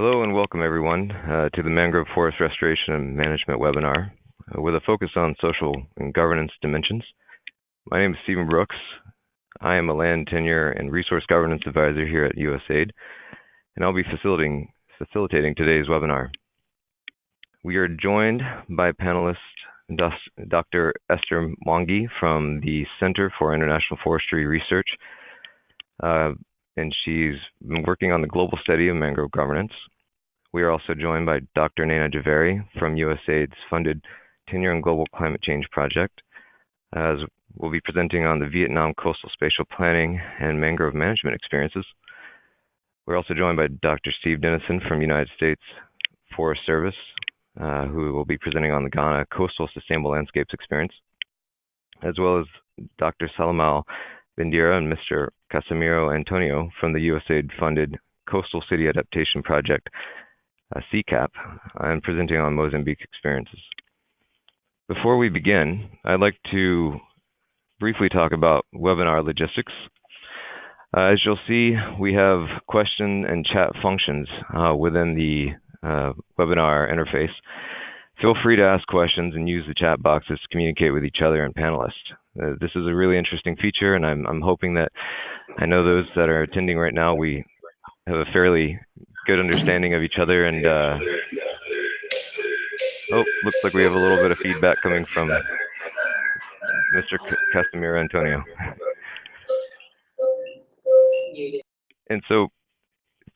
Hello and welcome everyone to the Mangrove Forest Restoration and Management webinar with a focus on social and governance dimensions. My name is Stephen Brooks. I am a land tenure and resource governance advisor here at USAID, and I'll be facilitating today's webinar. We are joined by panelist Dr. Esther Mwangi from the Center for International Forestry Research, and she's been working on the global study of mangrove governance. We are also joined by Dr. Naina Javeri from USAID's funded Tenure and Global Climate Change Project, as we'll be presenting on the Vietnam coastal spatial planning and mangrove management experiences. We're also joined by Dr. Steve Dennison from United States Forest Service, who will be presenting on the Ghana coastal sustainable landscapes experience, as well as Dr. Salamal Bindira and Mr. Casimiro Antonio from the USAID-funded Coastal City Adaptation Project, CCAP, and presenting on Mozambique experiences. Before we begin, I'd like to briefly talk about webinar logistics. As you'll see, we have question and chat functions within the webinar interface. Feel free to ask questions and use the chat boxes to communicate with each other and panelists. This is a really interesting feature, and I'm hoping that I know those that are attending right now, we have a fairly good understanding of each other. And oh, looks like we have a little bit of feedback coming from Mr. Casimiro Antonio. And so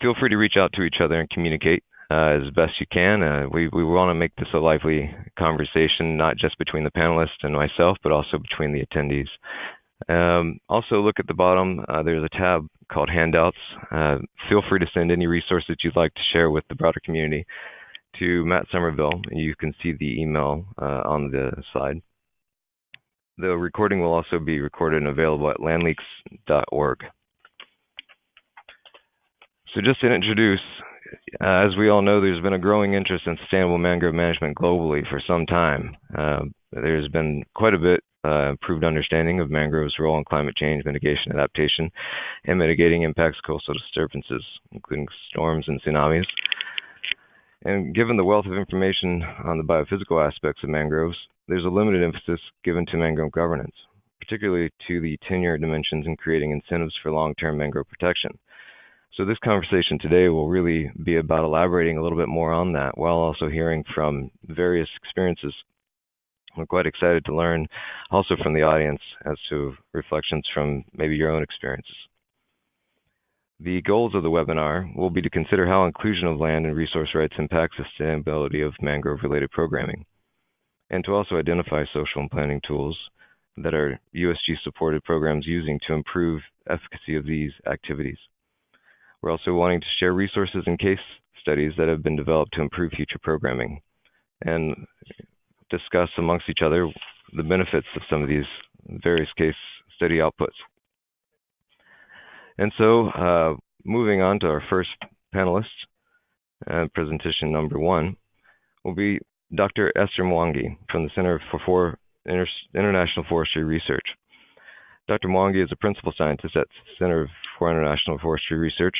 feel free to reach out to each other and communicate as best you can. We want to make this a lively conversation, not just between the panelists and myself, but also between the attendees. Also, look at the bottom. There's a tab called Handouts. Feel free to send any resources you'd like to share with the broader community to Matt Somerville. You can see the email on the slide. The recording will also be recorded and available at landlinks.org. So just to introduce, as we all know, there's been a growing interest in sustainable mangrove management globally for some time. There's been quite a bit improved understanding of mangroves' role in climate change, mitigation, adaptation, and mitigating impacts of coastal disturbances, including storms and tsunamis. And given the wealth of information on the biophysical aspects of mangroves, there's a limited emphasis given to mangrove governance, particularly to the tenure dimensions in creating incentives for long-term mangrove protection. So this conversation today will really be about elaborating a little bit more on that while also hearing from various experiences. I'm quite excited to learn also from the audience as to reflections from maybe your own experiences. The goals of the webinar will be to consider how inclusion of land and resource rights impacts the sustainability of mangrove-related programming, and to also identify social and planning tools that are USG-supported programs using to improve efficacy of these activities. We're also wanting to share resources and case studies that have been developed to improve future programming and discuss amongst each other the benefits of some of these various case study outputs. And so moving on to our first panelist, presentation number 1, will be Dr. Esther Mwangi from the Center for International Forestry Research. Dr. Mwangi is a principal scientist at the Center for International Forestry Research.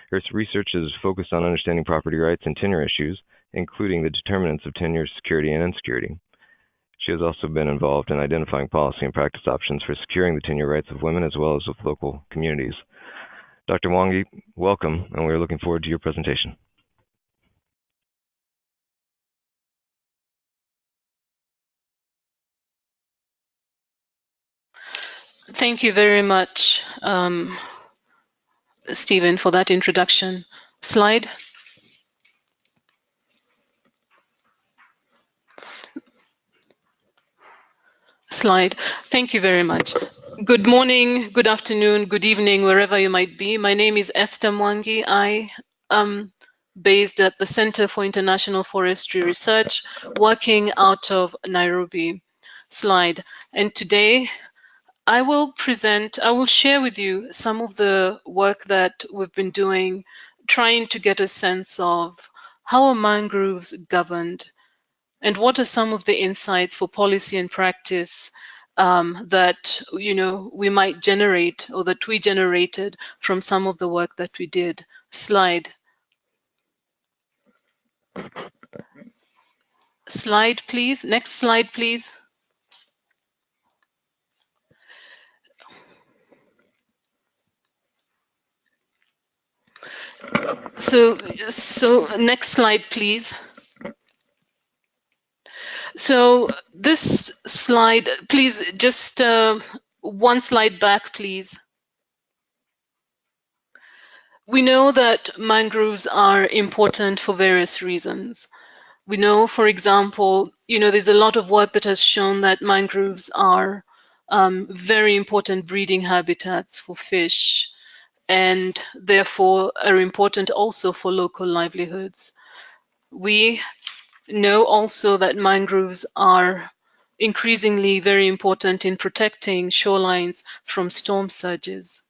Her research is focused on understanding property rights and tenure issues, including the determinants of tenure security and insecurity. She has also been involved in identifying policy and practice options for securing the tenure rights of women as well as of local communities. Dr. Mwangi, welcome, and we're looking forward to your presentation. Thank you very much, Stephen, for that introduction. Slide. Slide. Thank you very much. Good morning, good afternoon, good evening, wherever you might be. My name is Esther Mwangi. I am based at the Center for International Forestry Research, working out of Nairobi. Slide. And today, I will share with you some of the work that we've been doing, trying to get a sense of how are mangroves governed and what are some of the insights for policy and practice that we might generate or that we generated from some of the work that we did. Slide. Slide, please. Next slide, please. So next slide, please. So this slide, please, just one slide back, please. We know that mangroves are important for various reasons. We know, for example, there's a lot of work that has shown that mangroves are very important breeding habitats for fish, and therefore are important also for local livelihoods. We know also that mangroves are increasingly very important in protecting shorelines from storm surges.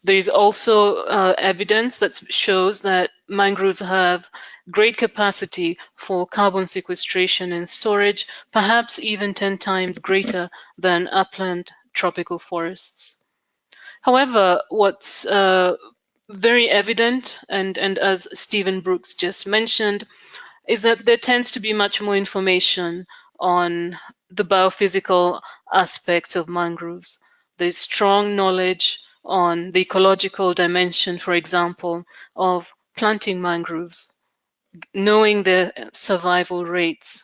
There is also evidence that shows that mangroves have great capacity for carbon sequestration and storage, perhaps even 10 times greater than upland tropical forests. However, what's very evident, and as Stephen Brooks just mentioned, is that there tends to be much more information on the biophysical aspects of mangroves. There's strong knowledge on the ecological dimension, for example, of planting mangroves, knowing their survival rates.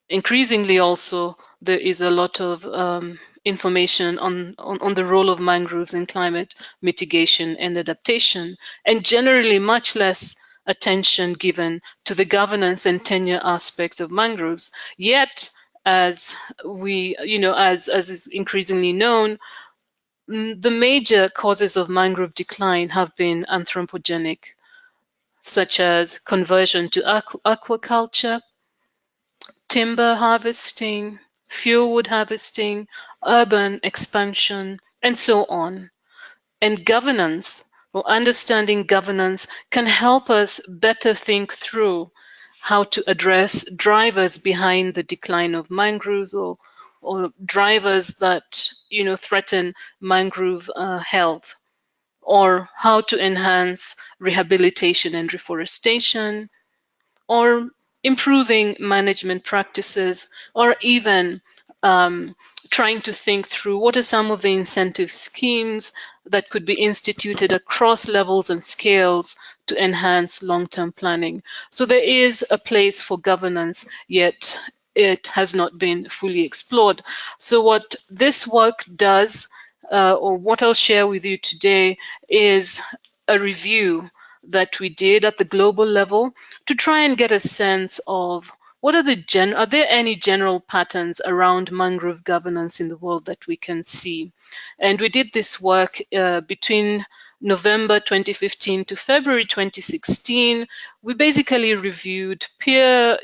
Increasingly also, there is a lot of information on the role of mangroves in climate mitigation and adaptation, and generally much less attention given to the governance and tenure aspects of mangroves. Yet, as we, as is increasingly known, the major causes of mangrove decline have been anthropogenic, such as conversion to aquaculture, timber harvesting, fuelwood harvesting, urban expansion, and so on. And governance, or understanding governance, can help us better think through how to address drivers behind the decline of mangroves, or drivers that threaten mangrove health, or how to enhance rehabilitation and reforestation, or improving management practices, or even trying to think through what are some of the incentive schemes that could be instituted across levels and scales to enhance long-term planning. So there is a place for governance, yet it has not been fully explored. So what this work does, or what I'll share with you today, is a review that we did at the global level to try and get a sense of what are are there any general patterns around mangrove governance in the world that we can see? And we did this work between November 2015 to February 2016. We basically reviewed peer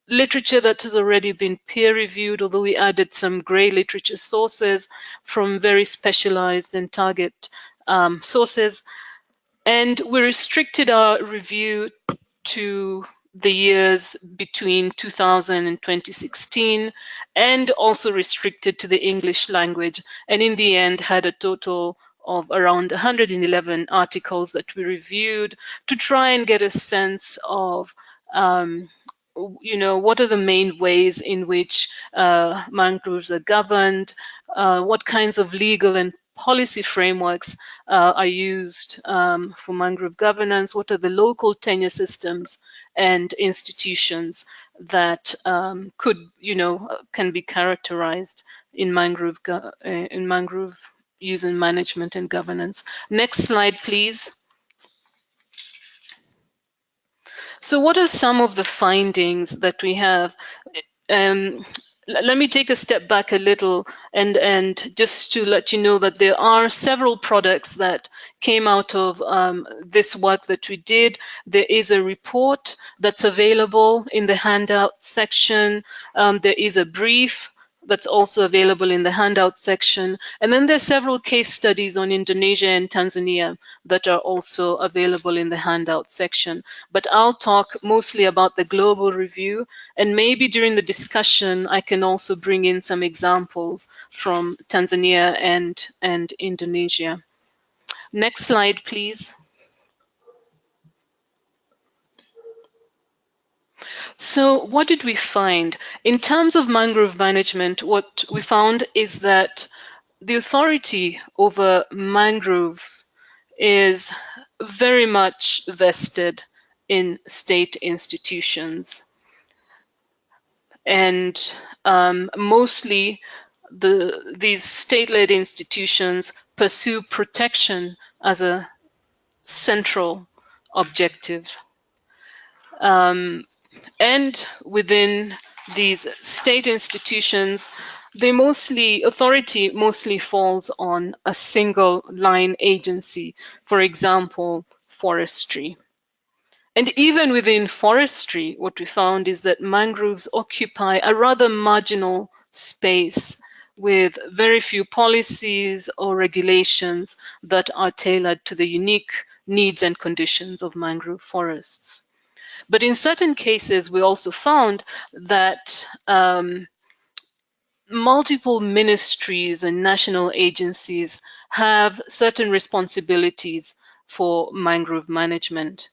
literature that has already been peer reviewed, although we added some gray literature sources from very specialized and target sources. And we restricted our review to the years between 2000 and 2016, and also restricted to the English language. And in the end, had a total of around 111 articles that we reviewed to try and get a sense of what are the main ways in which mangroves are governed, what kinds of legal and policy frameworks are used for mangrove governance, what are the local tenure systems and institutions that can be characterized in mangrove use and management and governance. Next slide, please. So what are some of the findings that we have? Let me take a step back a little and just to let you know that there are several products that came out of this work that we did. There is a report that's available in the handout section. There is a brief that's also available in the handout section. And then there's several case studies on Indonesia and Tanzania that are also available in the handout section. But I'll talk mostly about the global review, and maybe during the discussion, I can also bring in some examples from Tanzania and Indonesia. Next slide, please. So what did we find? In terms of mangrove management, what we found is that the authority over mangroves is very much vested in state institutions. And mostly these state-led institutions pursue protection as a central objective. And within these state institutions, authority mostly falls on a single line agency, for example, forestry. And even within forestry, what we found is that mangroves occupy a rather marginal space with very few policies or regulations that are tailored to the unique needs and conditions of mangrove forests. But in certain cases, we also found that multiple ministries and national agencies have certain responsibilities for mangrove management.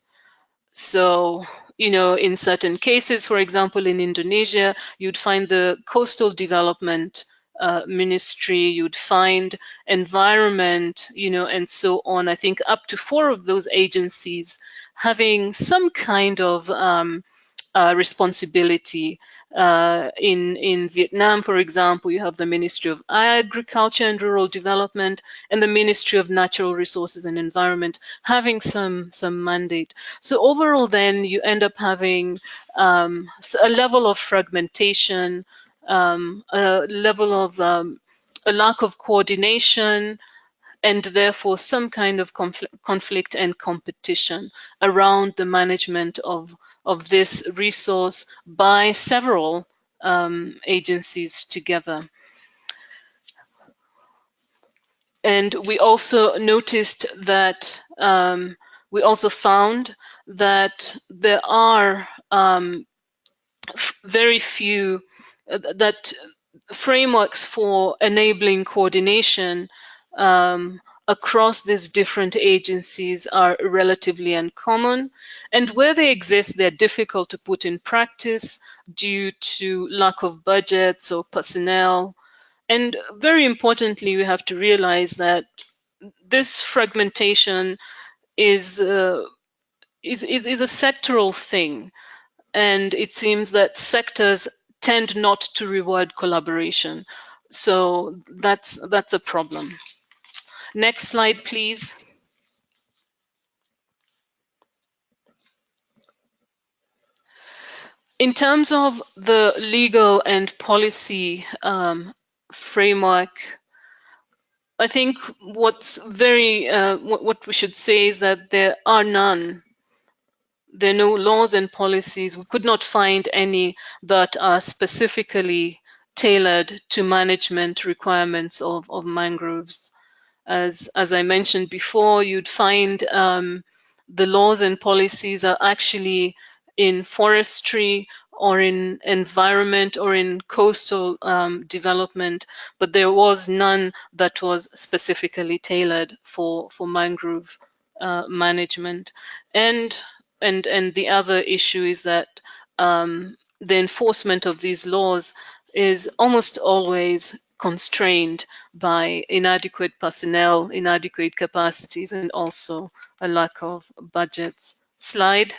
So, in certain cases, for example, in Indonesia, you'd find the Coastal Development Ministry, you'd find environment, and so on. I think up to 4 of those agencies having some kind of responsibility. In Vietnam, for example, you have the Ministry of Agriculture and Rural Development and the Ministry of Natural Resources and Environment having some mandate. So overall, then you end up having a level of fragmentation, a level of a lack of coordination, and therefore some kind of conflict and competition around the management of this resource by several agencies together. And we also noticed that we also found that there are very few that frameworks for enabling coordination across these different agencies are relatively uncommon. And where they exist, they're difficult to put in practice due to lack of budgets or personnel. And very importantly, we have to realize that this fragmentation is a sectoral thing. And it seems that sectors tend not to reward collaboration. So that's a problem. Next slide, please. In terms of the legal and policy framework, I think what's what we should say is that there are none. There are no laws and policies. We could not find any that are specifically tailored to management requirements of mangroves. As I mentioned before, you'd find the laws and policies are actually in forestry or in environment or in coastal development, but there was none that was specifically tailored for mangrove management. And the other issue is that the enforcement of these laws is almost always constrained by inadequate personnel, inadequate capacities, and also a lack of budgets. Slide.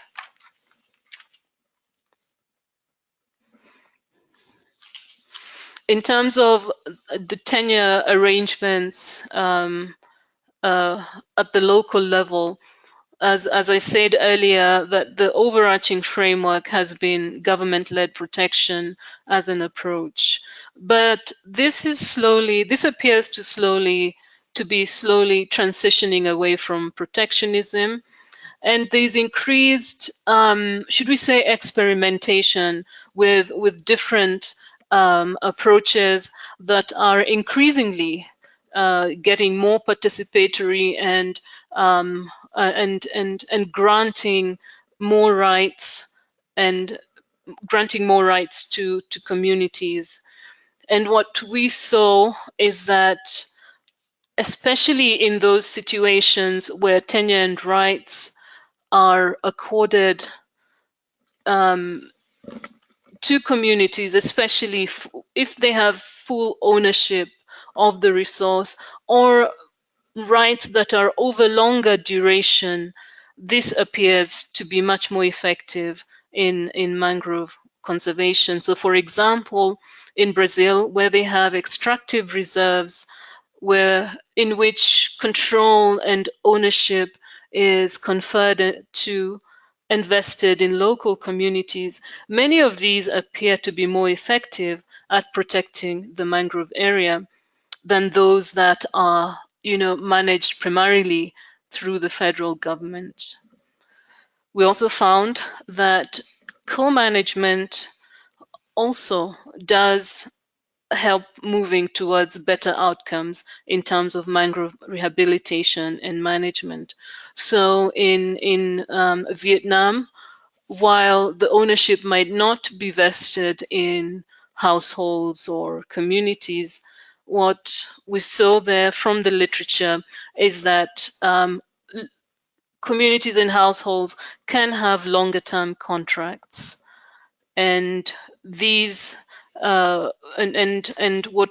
In terms of the tenure arrangements at the local level, as I said earlier, that the overarching framework has been government-led protection as an approach. But this appears to be slowly transitioning away from protectionism. And there's increased, should we say, experimentation with different approaches that are increasingly getting more participatory and granting more rights to communities. And what we saw is that, especially in those situations where tenure and rights are accorded to communities, especially if they have full ownership of the resource or rights that are over longer duration, this appears to be much more effective in mangrove conservation. So for example, in Brazil, where they have extractive reserves in which control and ownership is conferred to and vested in local communities, many of these appear to be more effective at protecting the mangrove area than those that are, managed primarily through the federal government. We also found that co-management also does help moving towards better outcomes in terms of mangrove rehabilitation and management. So in Vietnam, while the ownership might not be vested in households or communities, what we saw there from the literature is that communities and households can have longer term contracts, and these and what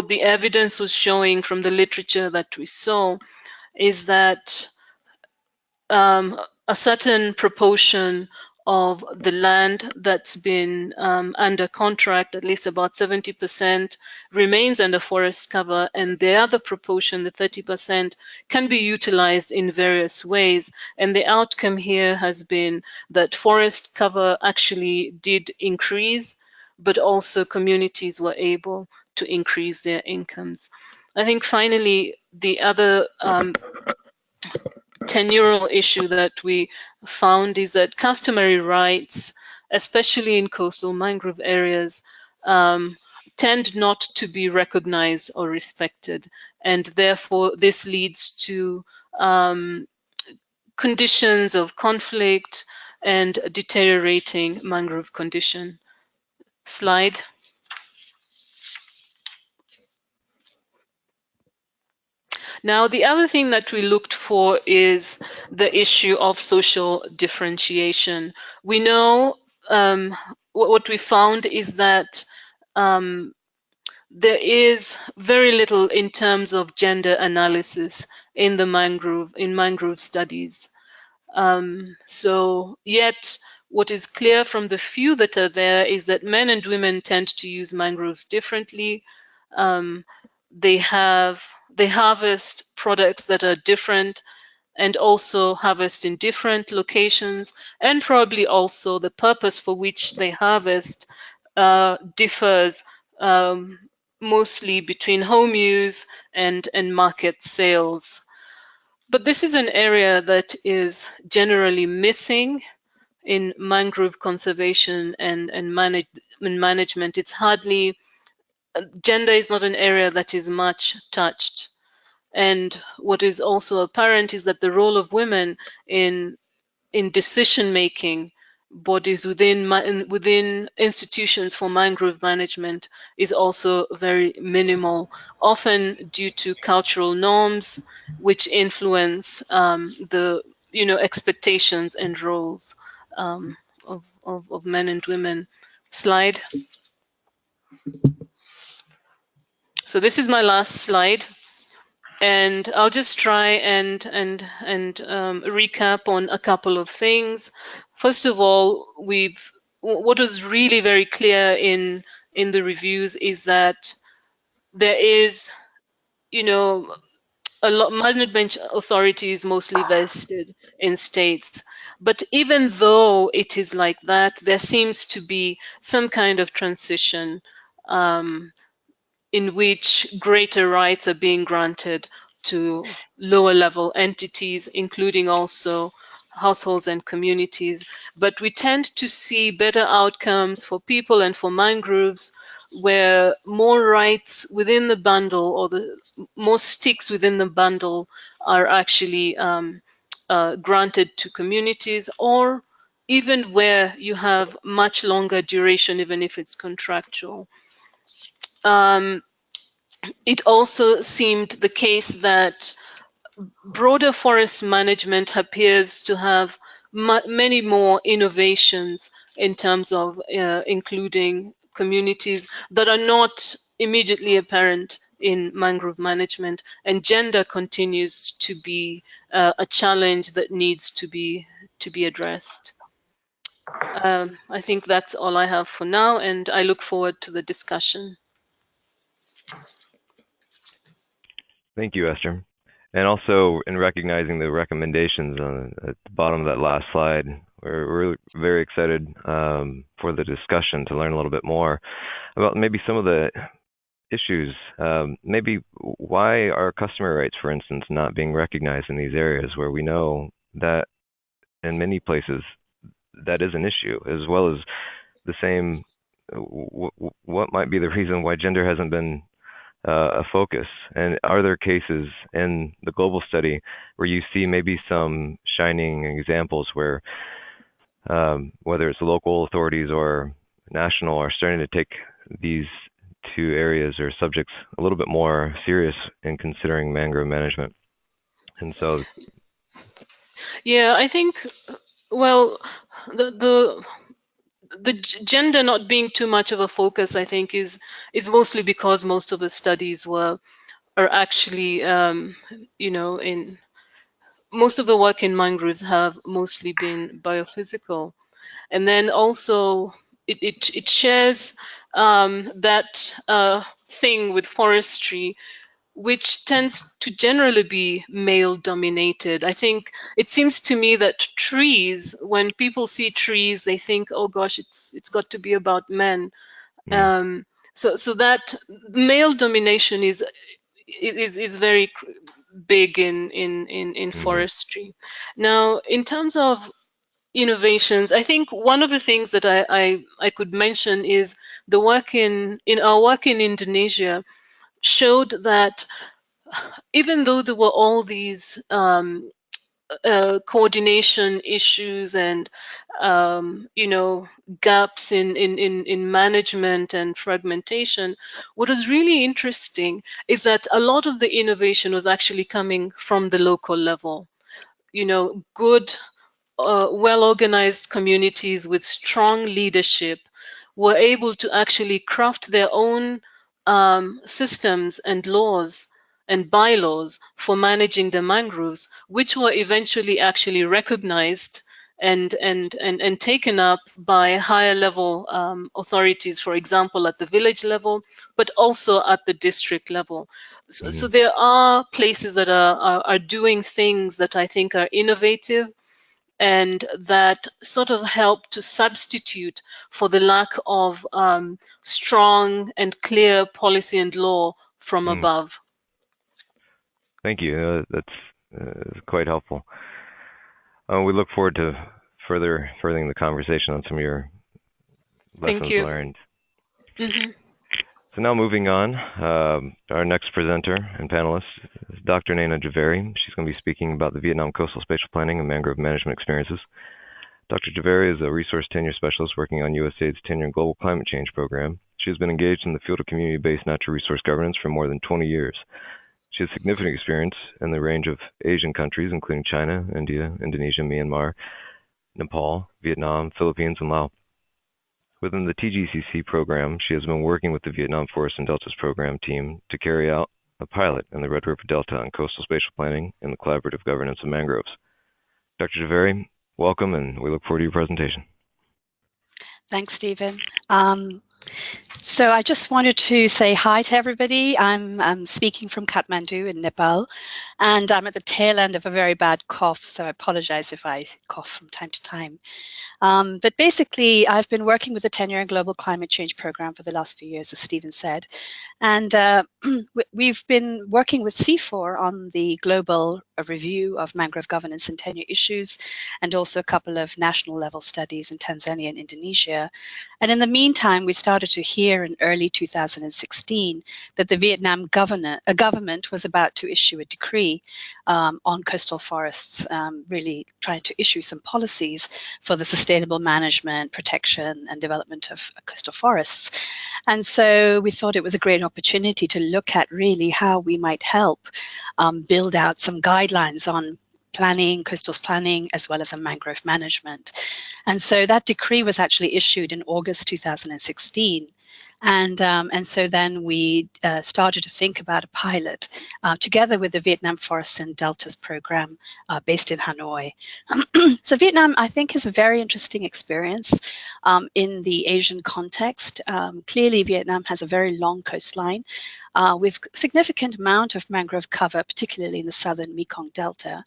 the evidence was showing from the literature that we saw is that a certain proportion of the land that's been under contract, at least about 70%, remains under forest cover, and the other proportion, the 30%, can be utilized in various ways. And the outcome here has been that forest cover actually did increase, but also communities were able to increase their incomes. I think finally, the other tenural issue that we found is that customary rights, especially in coastal mangrove areas, tend not to be recognized or respected. And therefore, this leads to conditions of conflict and deteriorating mangrove condition. Slide. Now, the other thing that we looked for is the issue of social differentiation. We know what we found is that there is very little in terms of gender analysis in mangrove studies. So yet, what is clear from the few that are there is that men and women tend to use mangroves differently. They harvest products that are different and also harvest in different locations, and probably also the purpose for which they harvest differs mostly between home use and market sales. But this is an area that is generally missing in mangrove conservation and management. It's hardly, gender is not an area that is much touched. And what is also apparent is that the role of women in decision-making bodies within institutions for mangrove management is also very minimal, often due to cultural norms which influence the expectations and roles of men and women. Slide. So this is my last slide. And I'll just try and recap on a couple of things. First of all, what was really very clear in the reviews is that there is, a lot management authorities mostly vested in states. But even though it is like that, there seems to be some kind of transition in which greater rights are being granted to lower level entities, including also households and communities. But we tend to see better outcomes for people and for mangroves where more rights within the bundle, or the more sticks within the bundle, are actually granted to communities, or even where you have much longer duration, even if it's contractual. It also seemed the case that broader forest management appears to have many more innovations in terms of including communities that are not immediately apparent in mangrove management, and gender continues to be a challenge that needs to be addressed. I think that's all I have for now, and I look forward to the discussion. Thank you, Esther. And also, in recognizing the recommendations at the bottom of that last slide, we're very excited for the discussion to learn a little bit more about maybe some of the issues. Maybe why are customer rights, for instance, not being recognized in these areas where we know that in many places that is an issue, as well as the same, what might be the reason why gender hasn't been a focus? And are there cases in the global study where you see maybe some shining examples where whether it's local authorities or national are starting to take these two areas or subjects a little bit more serious in considering mangrove management? And so, Yeah, I think, well, the gender not being too much of a focus, I think, is mostly because most of the studies are actually, in most of the work in mangroves have mostly been biophysical, and then also it shares that thing with forestry, which tends to generally be male dominated. I think it seems to me that trees, when people see trees, they think, oh gosh, it's got to be about men. Um, so that male domination is very big in forestry. Now, in terms of innovations, I think one of the things that I could mention is the work in our work in Indonesia showed that even though there were all these coordination issues and gaps in management and fragmentation, what was really interesting is that a lot of the innovation was actually coming from the local level. Good, well-organized communities with strong leadership were able to actually craft their own systems and laws and bylaws for managing the mangroves, which were eventually actually recognized and taken up by higher level authorities, for example, at the village level, but also at the district level. So there are places that are doing things that I think are innovative and that sort of help to substitute for the lack of strong and clear policy and law from above. Thank you. That's quite helpful. We look forward to furthering the conversation on some of your lessons learned. So now moving on, our next presenter and panelist is Dr. Naina Javeri. She's going to be speaking about the Vietnam coastal spatial planning and mangrove management experiences. Dr. Javeri is a resource tenure specialist working on USAID's Tenure and Global Climate Change program. She has been engaged in the field of community-based natural resource governance for more than 20 years. She has significant experience in the range of Asian countries, including China, India, Indonesia, Myanmar, Nepal, Vietnam, Philippines, and Laos. Within the TGCC program, she has been working with the Vietnam Forest and Deltas program team to carry out a pilot in the Red River Delta on coastal spatial planning and the collaborative governance of mangroves. Dr. Javeri, welcome, and we look forward to your presentation. Thanks, Stephen. So I just wanted to say hi to everybody. I'm speaking from Kathmandu in Nepal, and I'm at the tail end of a very bad cough, so I apologize if I cough from time to time. But basically, I've been working with the Tenure and Global Climate Change program for the last few years, as Stephen said. And we've been working with C4 on the global review of mangrove governance and tenure issues, and also a couple of national level studies in Tanzania and Indonesia. And in the meantime, we started to hear in early 2016 that the Vietnam government was about to issue a decree on coastal forests, really trying to issue some policies for the sustainable management, protection, and development of coastal forests. And so we thought it was a great opportunity to look at really how we might help build out some guidelines on planning, coastal planning, as well as a mangrove management. And so that decree was actually issued in August 2016. And so then we started to think about a pilot together with the Vietnam Forests and Deltas program based in Hanoi. So Vietnam, I think, is a very interesting experience in the Asian context. Clearly, Vietnam has a very long coastline with significant amount of mangrove cover, particularly in the southern Mekong Delta.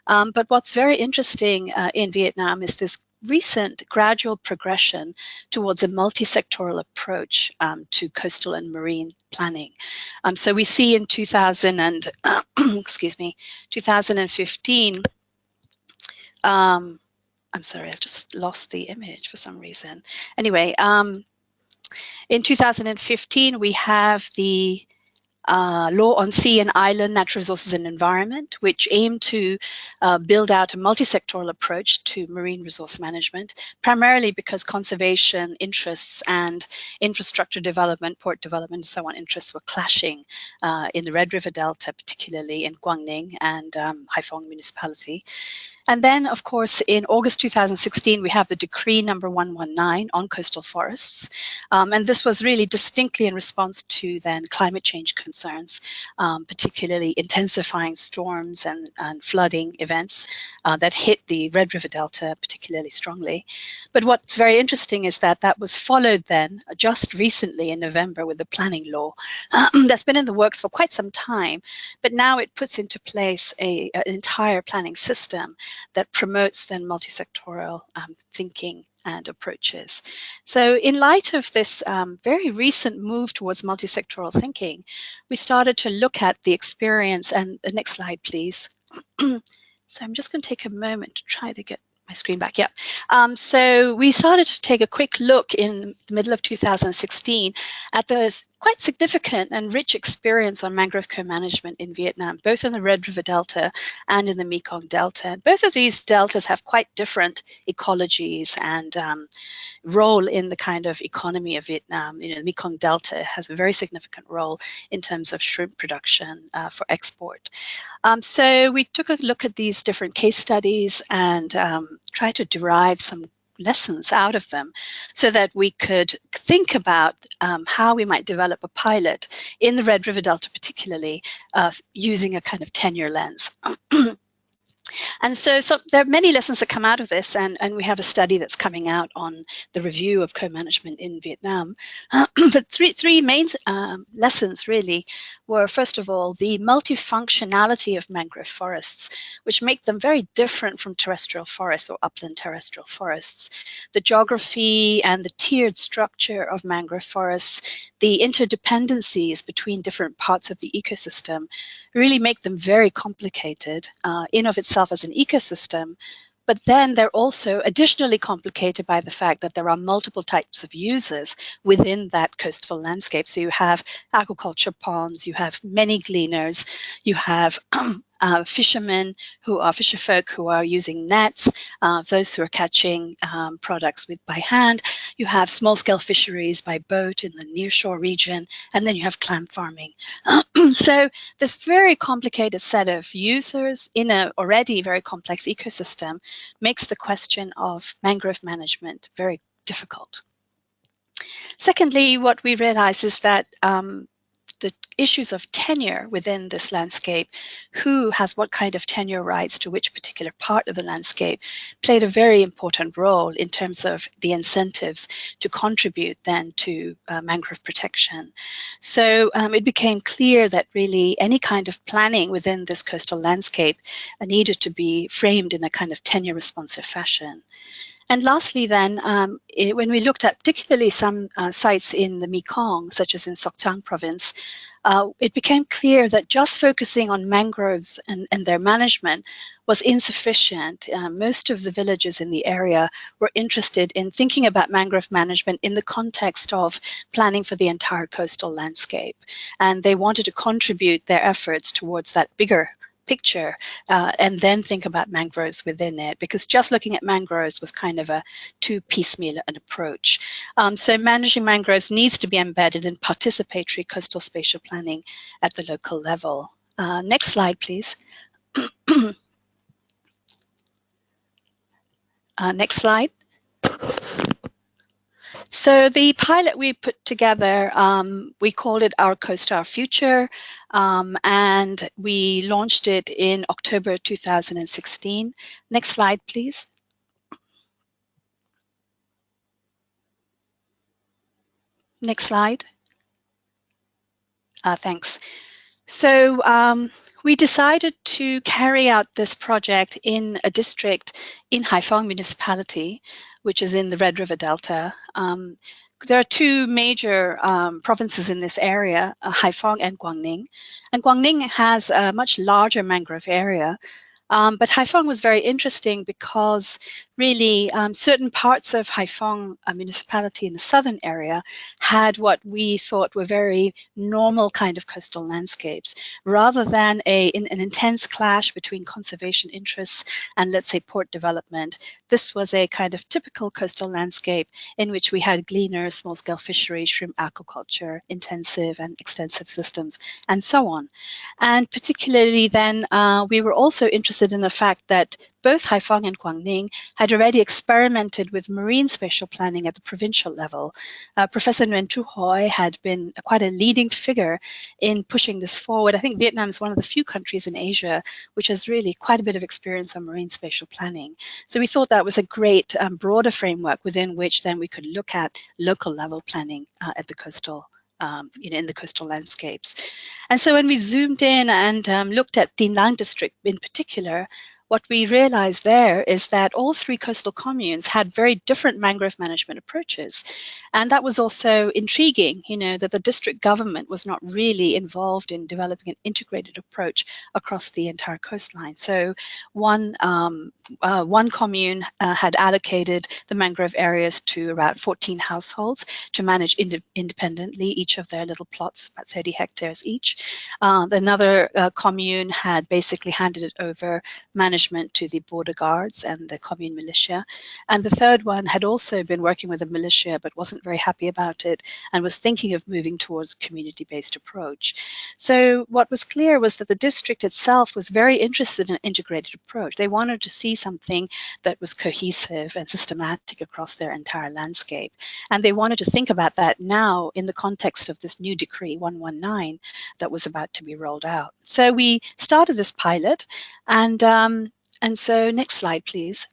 But what's very interesting in Vietnam is this recent gradual progression towards a multi-sectoral approach to coastal and marine planning. So we see in 2015, I'm sorry, I've just lost the image for some reason. Anyway, in 2015, we have the Law on Sea and Island Natural Resources and Environment, which aim to build out a multi-sectoral approach to marine resource management, primarily because conservation interests and infrastructure development, port development, and so on interests were clashing in the Red River Delta, particularly in Quang Ninh and Haiphong municipality. And then, of course, in August 2016, we have the Decree number 119 on coastal forests. And this was really distinctly in response to then climate change concerns, particularly intensifying storms and flooding events that hit the Red River Delta particularly strongly. But what's very interesting is that that was followed then just recently in November with the planning law that's been in the works for quite some time. But now it puts into place an entire planning system that promotes then multi-sectoral thinking and approaches. So in light of this very recent move towards multi-sectoral thinking, we started to look at the experience, and the next slide, please. So I'm just going to take a moment to try to get my screen back. Yeah. So we started to take a quick look in the middle of 2016 at the quite significant and rich experience on mangrove co-management in Vietnam, both in the Red River Delta and in the Mekong Delta. And both of these deltas have quite different ecologies and role in the kind of economy of Vietnam. You know, the Mekong Delta has a very significant role in terms of shrimp production for export. So we took a look at these different case studies and tried to derive some lessons out of them so that we could think about how we might develop a pilot in the Red River Delta, particularly using a kind of tenure lens. And so there are many lessons that come out of this, and we have a study that's coming out on the review of co-management in Vietnam. But three main lessons really were, first of all, the multifunctionality of mangrove forests, which make them very different from terrestrial forests or upland terrestrial forests. The geography and the tiered structure of mangrove forests, the interdependencies between different parts of the ecosystem, really make them very complicated in of itself as an ecosystem, but then they're also additionally complicated by the fact that there are multiple types of users within that coastal landscape. So you have aquaculture ponds, you have many gleaners, you have fishermen who are fisherfolk who are using nets, those who are catching products by hand. You have small-scale fisheries by boat in the nearshore region, and then you have clam farming. So this very complicated set of users in an already very complex ecosystem makes the question of mangrove management very difficult. Secondly, what we realize is that the issues of tenure within this landscape, who has what kind of tenure rights to which particular part of the landscape, played a very important role in terms of the incentives to contribute then to mangrove protection. So it became clear that really any kind of planning within this coastal landscape needed to be framed in a kind of tenure responsive fashion. And lastly then, when we looked at particularly some sites in the Mekong, such as in Soc Trang province, it became clear that just focusing on mangroves and their management was insufficient. Most of the villages in the area were interested in thinking about mangrove management in the context of planning for the entire coastal landscape. And they wanted to contribute their efforts towards that bigger picture and then think about mangroves within it, because just looking at mangroves was kind of a too piecemeal an approach. So managing mangroves needs to be embedded in participatory coastal spatial planning at the local level. Next slide, please. Next slide. So the pilot we put together, we called it Our Coast, Our Future, and we launched it in October 2016. Next slide, please. Next slide. Thanks. So we decided to carry out this project in a district in Haiphong municipality, which is in the Red River Delta. There are two major provinces in this area, Haiphong and Guangning. And Guangning has a much larger mangrove area. But Haiphong was very interesting because really certain parts of Haiphong municipality in the southern area had what we thought were very normal kind of coastal landscapes, rather than an intense clash between conservation interests and, let's say, port development. This was a kind of typical coastal landscape in which we had gleaners, small-scale fisheries, shrimp aquaculture, intensive and extensive systems, and so on. And particularly then, we were also interested in the fact that both Haiphong and Guangning had already experimented with marine spatial planning at the provincial level. Professor Nguyen Thu Hoi had been quite a leading figure in pushing this forward. I think Vietnam is one of the few countries in Asia which has really quite a bit of experience on marine spatial planning. So we thought that was a great broader framework within which then we could look at local level planning at the coastal in the coastal landscapes. And so when we zoomed in and looked at Tin Lang district in particular, what we realized there is that all three coastal communes had very different mangrove management approaches. And that was also intriguing, that the district government was not really involved in developing an integrated approach across the entire coastline. So one commune had allocated the mangrove areas to about 14 households to manage independently each of their little plots, about 30 hectares each. Another commune had basically handed it over management to the border guards and the commune militia. And the third one had also been working with the militia but wasn't very happy about it and was thinking of moving towards a community-based approach. So what was clear was that the district itself was very interested in an integrated approach. They wanted to see something that was cohesive and systematic across their entire landscape. And they wanted to think about that now in the context of this new decree 119 that was about to be rolled out. So we started this pilot, and so next slide, please.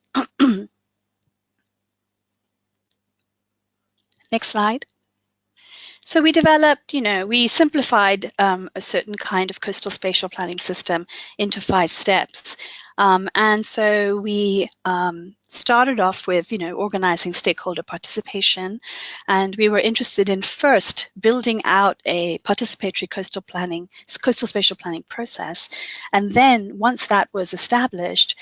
Next slide. So we developed, we simplified a certain kind of coastal spatial planning system into 5 steps. And so we started off with, organizing stakeholder participation. And we were interested in first building out a participatory coastal spatial planning process. And then once that was established,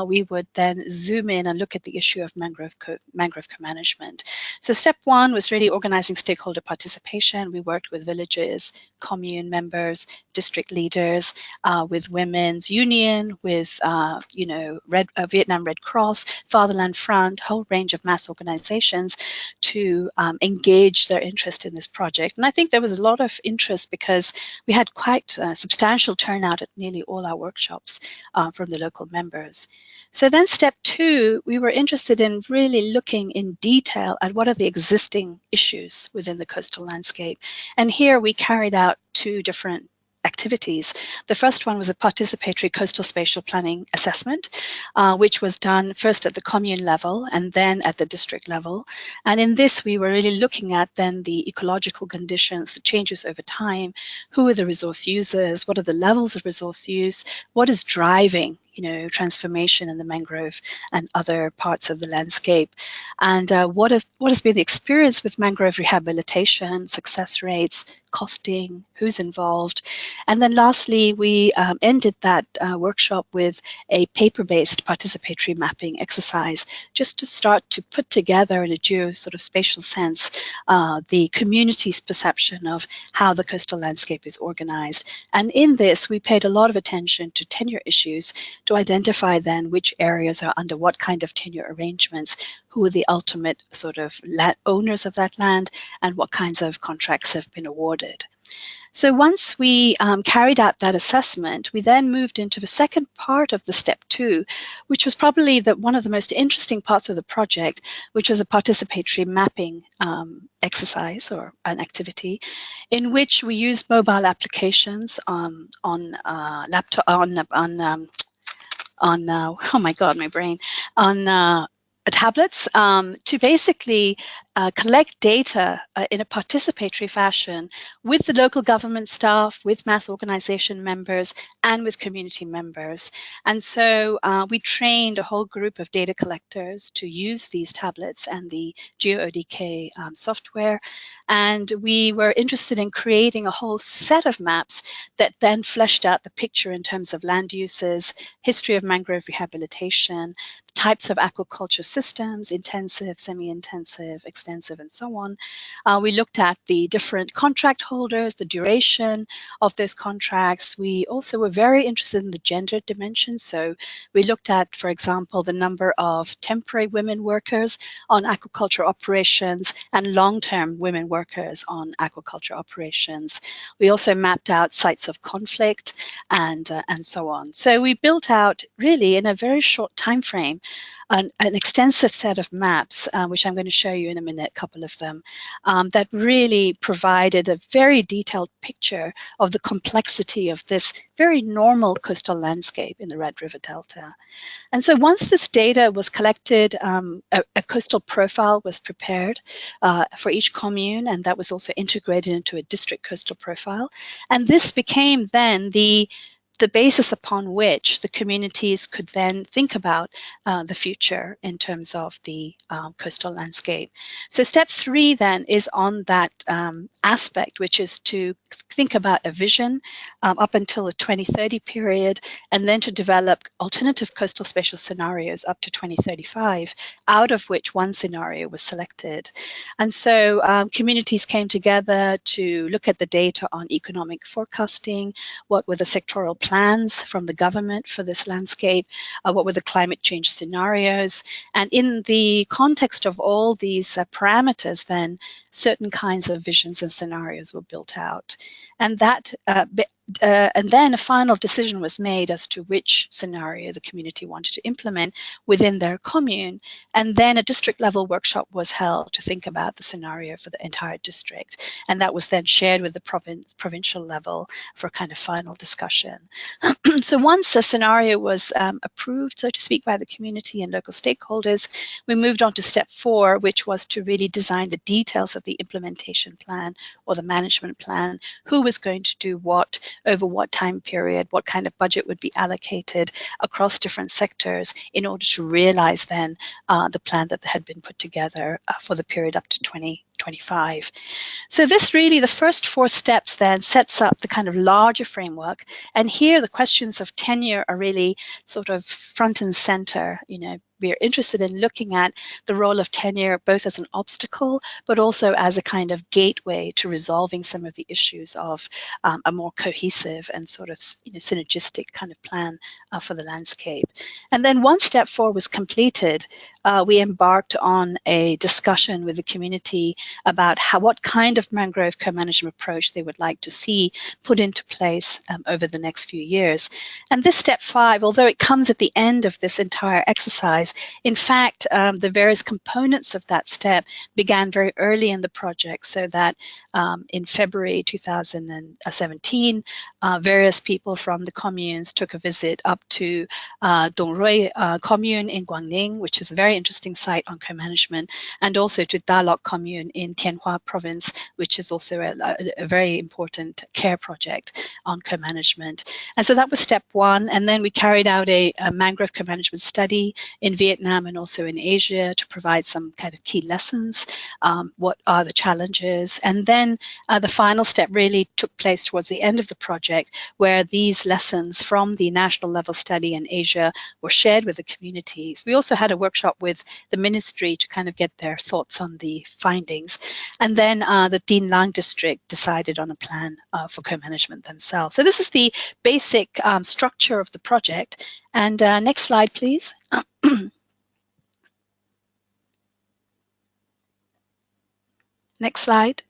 we would then zoom in and look at the issue of mangrove co-management. So step 1 was really organizing stakeholder participation. We worked with villages, commune members, district leaders, with Women's Union, with Vietnam Red Cross, Fatherland Front, whole range of mass organizations to engage their interest in this project. And I think there was a lot of interest because we had quite a substantial turnout at nearly all our workshops from the local members. So then step 2, we were interested in really looking in detail at what are the existing issues within the coastal landscape. And here we carried out 2 different activities. The first one was a participatory coastal spatial planning assessment, which was done first at the commune level and then at the district level. And in this, we were really looking at then the ecological conditions, the changes over time, who are the resource users, what are the levels of resource use, what is driving transformation in the mangrove and other parts of the landscape, and what has been the experience with mangrove rehabilitation, success rates, costing, who's involved. And then lastly, we ended that workshop with a paper-based participatory mapping exercise, just to start to put together in a geospatial sense the community's perception of how the coastal landscape is organized. And in this, we paid a lot of attention to tenure issues to identify then which areas are under what kind of tenure arrangements, who are the ultimate sort of owners of that land, and what kinds of contracts have been awarded. So once we carried out that assessment, we then moved into the second part of the step 2, which was probably one of the most interesting parts of the project, which was a participatory mapping exercise or an activity, in which we used mobile applications on laptop on oh my god, my brain, on tablets to basically collect data in a participatory fashion with the local government staff, with mass organization members, and with community members. And so we trained a whole group of data collectors to use these tablets and the GeoODK software. And we were interested in creating a whole set of maps that then fleshed out the picture in terms of land uses, history of mangrove rehabilitation, types of aquaculture systems, intensive, semi-intensive, extensive, and so on. We looked at the different contract holders, the duration of those contracts. We also were very interested in the gender dimension. So we looked at, for example, the number of temporary women workers on aquaculture operations and long-term women workers on aquaculture operations. We also mapped out sites of conflict and so on. So we built out really in a very short time frame an extensive set of maps, which I'm going to show you in a minute, a couple of them, that really provided a very detailed picture of the complexity of this very normal coastal landscape in the Red River Delta. And so once this data was collected, a coastal profile was prepared for each commune, and that was also integrated into a district coastal profile. And this became then the basis upon which the communities could then think about the future in terms of the coastal landscape. So step 3 then is on that aspect, which is to think about a vision up until the 2030 period, and then to develop alternative coastal spatial scenarios up to 2035, out of which one scenario was selected. And so communities came together to look at the data on economic forecasting, what were the sectoral plans from the government for this landscape, what were the climate change scenarios, and in the context of all these parameters, then certain kinds of visions and scenarios were built out. And that and then a final decision was made as to which scenario the community wanted to implement within their commune. And then a district level workshop was held to think about the scenario for the entire district. And that was then shared with the provincial level for kind of final discussion. So once a scenario was approved, so to speak, by the community and local stakeholders, we moved on to step 4, which was to really design the details of the implementation plan or the management plan, who was going to do what, over what time period, what kind of budget would be allocated across different sectors in order to realize then the plan that had been put together for the period up to 2025. So this really, the first 4 steps then sets up the kind of larger framework. And here the questions of tenure are really sort of front and center. You know, we're interested in looking at the role of tenure both as an obstacle, but also as a kind of gateway to resolving some of the issues of a more cohesive and sort of synergistic kind of plan for the landscape. And then once step 4 was completed, we embarked on a discussion with the community about what kind of mangrove co-management approach they would like to see put into place over the next few years. And this step 5, although it comes at the end of this entire exercise, in fact, the various components of that step began very early in the project, so that in February 2017, various people from the communes took a visit up to Dongrui commune in Guangning, which is a very interesting site on co-management, and also to Dalok commune in Tianhua province, which is also a very important care project on co-management. And so that was step 1. And then we carried out a mangrove co-management study in Vietnam and also in Asia to provide some kind of key lessons. What are the challenges? And then the final step really took place towards the end of the project, where these lessons from the national level study in Asia were shared with the communities. We also had a workshop with the ministry to kind of get their thoughts on the findings. And then the Dien Lang district decided on a plan for co-management themselves. So this is the basic structure of the project. And next slide, please. Next slide.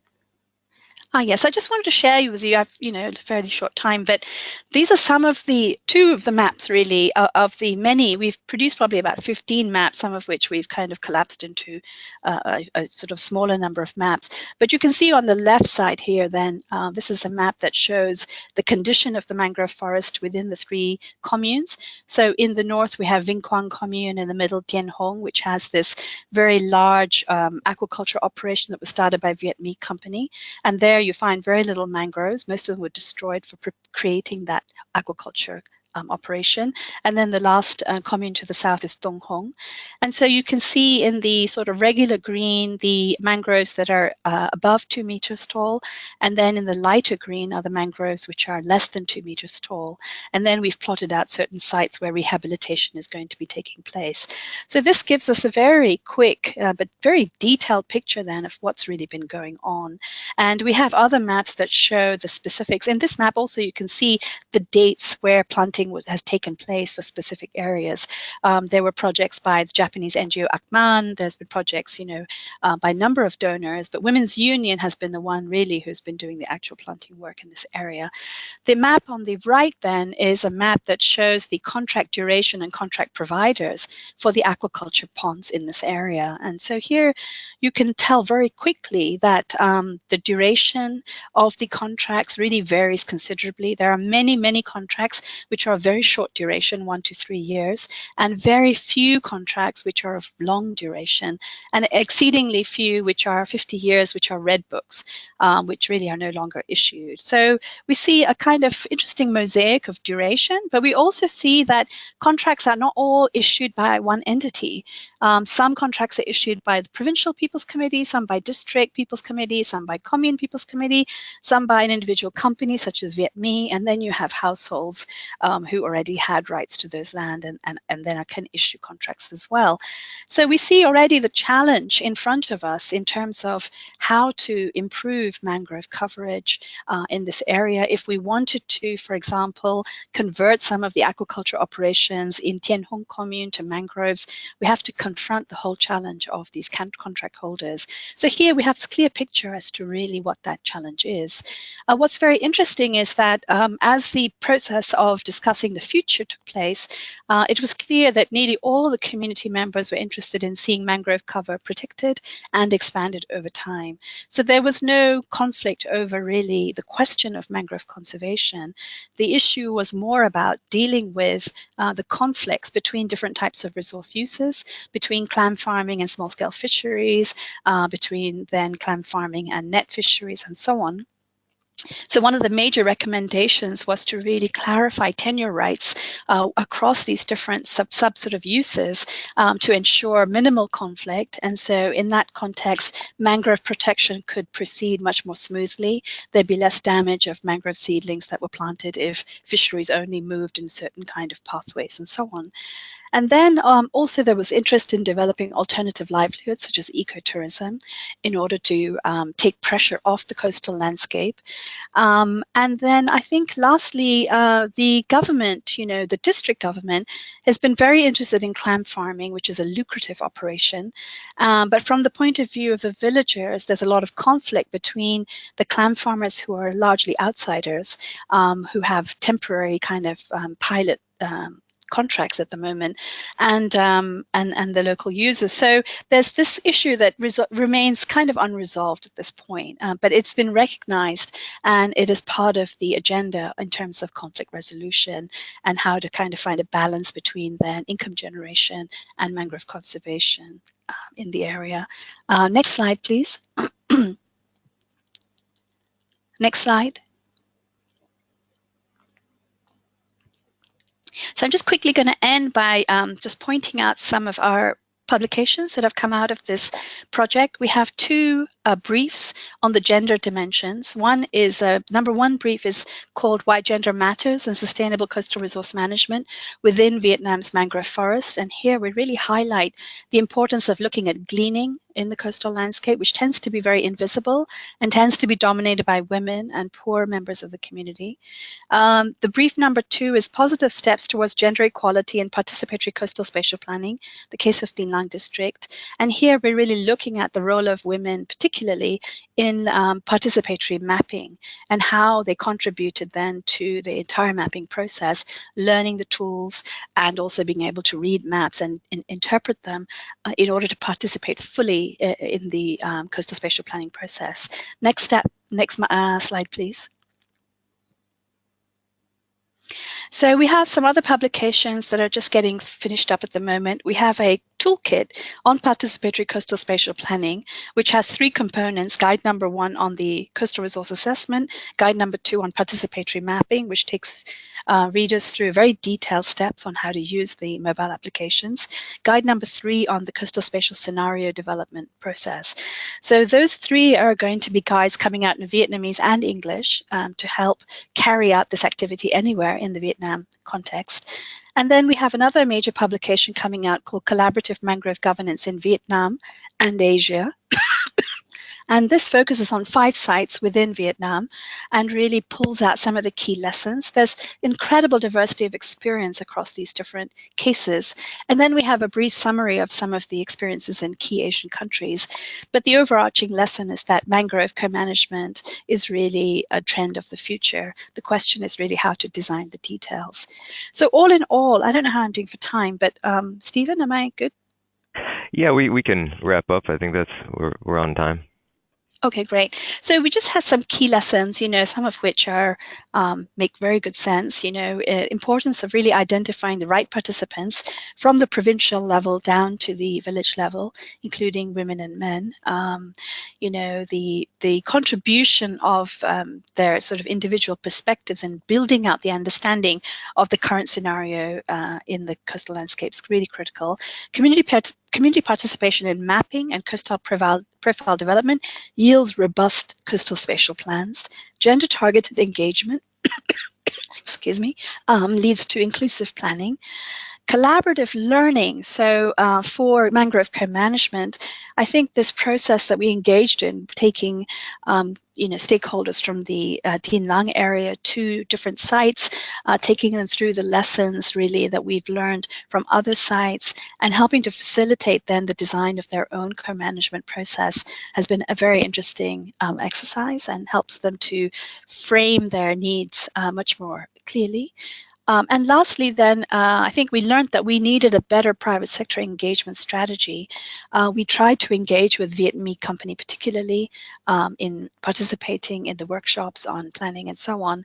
Yes, I just wanted to share with you, I've, a fairly short time, but these are some of two of the maps really of the many. We've produced probably about 15 maps, some of which we've kind of collapsed into a sort of smaller number of maps. But you can see on the left side here then, this is a map that shows the condition of the mangrove forest within the 3 communes. So in the north, we have Vinh Quang commune, in the middle, Dien Hong, which has this very large aquaculture operation that was started by Viet Minh Company. And there you find very little mangroves. Most of them were destroyed for creating that aquaculture operation. And then the last commune to the south is Dong Hong. And so you can see in the sort of regular green, the mangroves that are above 2 meters tall. And then in the lighter green are the mangroves which are less than 2 meters tall. And then we've plotted out certain sites where rehabilitation is going to be taking place. So this gives us a very quick but very detailed picture then of what's really been going on. And we have other maps that show the specifics. In this map also you can see the dates where planting has taken place for specific areas. There were projects by the Japanese NGO Akman. There's been projects, by a number of donors, but Women's Union has been the one really who's been doing the actual planting work in this area. The map on the right then is a map that shows the contract duration and contract providers for the aquaculture ponds in this area. And so here you can tell very quickly that the duration of the contracts really varies considerably. There are many, many contracts which are of very short duration, 1 to 3 years, and very few contracts which are of long duration, and exceedingly few which are 50 years, which are red books, which really are no longer issued. So we see a kind of interesting mosaic of duration, but we also see that contracts are not all issued by one entity. Some contracts are issued by the Provincial People's Committee, some by District People's Committee, some by Commune People's Committee, some by an individual company such as Viet Minh, and then you have households who already had rights to those land and then can issue contracts as well. So we see already the challenge in front of us in terms of how to improve mangrove coverage in this area. If we wanted to, for example, convert some of the aquaculture operations in Dien Hong commune to mangroves, we have to confront the whole challenge of these contract holders. So here we have a clear picture as to really what that challenge is. What's very interesting is that as the process of discussing the future took place, it was clear that nearly all the community members were interested in seeing mangrove cover protected and expanded over time. So there was no conflict over really the question of mangrove conservation. The issue was more about dealing with the conflicts between different types of resource uses, between clam farming and small-scale fisheries, between then clam farming and net fisheries, and so on. So one of the major recommendations was to really clarify tenure rights across these different sub sort of uses to ensure minimal conflict. And so in that context, mangrove protection could proceed much more smoothly. There'd be less damage of mangrove seedlings that were planted if fisheries only moved in certain kind of pathways and so on. And then also there was interest in developing alternative livelihoods such as ecotourism in order to take pressure off the coastal landscape. And then I think lastly, the government, the district government has been very interested in clam farming, which is a lucrative operation. But from the point of view of the villagers, there's a lot of conflict between the clam farmers who are largely outsiders, who have temporary kind of pilot contracts at the moment, and the local users. So there's this issue that remains kind of unresolved at this point, but it's been recognized and it is part of the agenda in terms of conflict resolution and how to kind of find a balance between then income generation and mangrove conservation in the area. Next slide, please. Next slide. So I'm just quickly going to end by just pointing out some of our publications that have come out of this project. We have two briefs on the gender dimensions. One is, number one brief is called Why Gender Matters and Sustainable Coastal Resource Management Within Vietnam's Mangrove Forests. And here we really highlight the importance of looking at gleaning in the coastal landscape, which tends to be very invisible and tends to be dominated by women and poor members of the community. The brief number two is Positive Steps Towards Gender Equality and Participatory Coastal Spatial Planning, the case of Tinh Lang District. And here we're really looking at the role of women, particularly particularly in participatory mapping and how they contributed then to the entire mapping process, learning the tools and also being able to read maps and interpret them in order to participate fully in the coastal spatial planning process. Next slide, please. So we have some other publications that are just getting finished up at the moment. We have a toolkit on participatory coastal spatial planning, which has 3 components: guide number 1 on the coastal resource assessment, guide number 2 on participatory mapping, which takes readers through very detailed steps on how to use the mobile applications, guide number 3 on the coastal spatial scenario development process. So those 3 are going to be guides coming out in Vietnamese and English to help carry out this activity anywhere in the Vietnam context. And then we have another major publication coming out called Collaborative Mangrove Governance in Vietnam and Asia. And this focuses on 5 sites within Vietnam and really pulls out some of the key lessons. There's incredible diversity of experience across these different cases. And then we have a brief summary of some of the experiences in key Asian countries. But the overarching lesson is that mangrove co-management is really a trend of the future. The question is really how to design the details. So all in all, I don't know how I'm doing for time, but Stephen, am I good? Yeah, we can wrap up. I think we're on time. Okay, great. So we just had some key lessons, some of which are make very good sense. Importance of really identifying the right participants from the provincial level down to the village level, including women and men. The contribution of their sort of individual perspectives and building out the understanding of the current scenario in the coastal landscape is really critical. Community participation in mapping and coastal profile development yields robust coastal spatial plans. Gender-targeted engagement excuse me, leads to inclusive planning. Collaborative learning. So for mangrove co-management, I think this process that we engaged in, taking stakeholders from the Dien Lang area to different sites, taking them through the lessons really that we've learned from other sites, and helping to facilitate then the design of their own co-management process has been a very interesting exercise and helps them to frame their needs much more clearly. And lastly, then, I think we learned that we needed a better private sector engagement strategy. We tried to engage with Vietnamese company, particularly in participating in the workshops on planning and so on,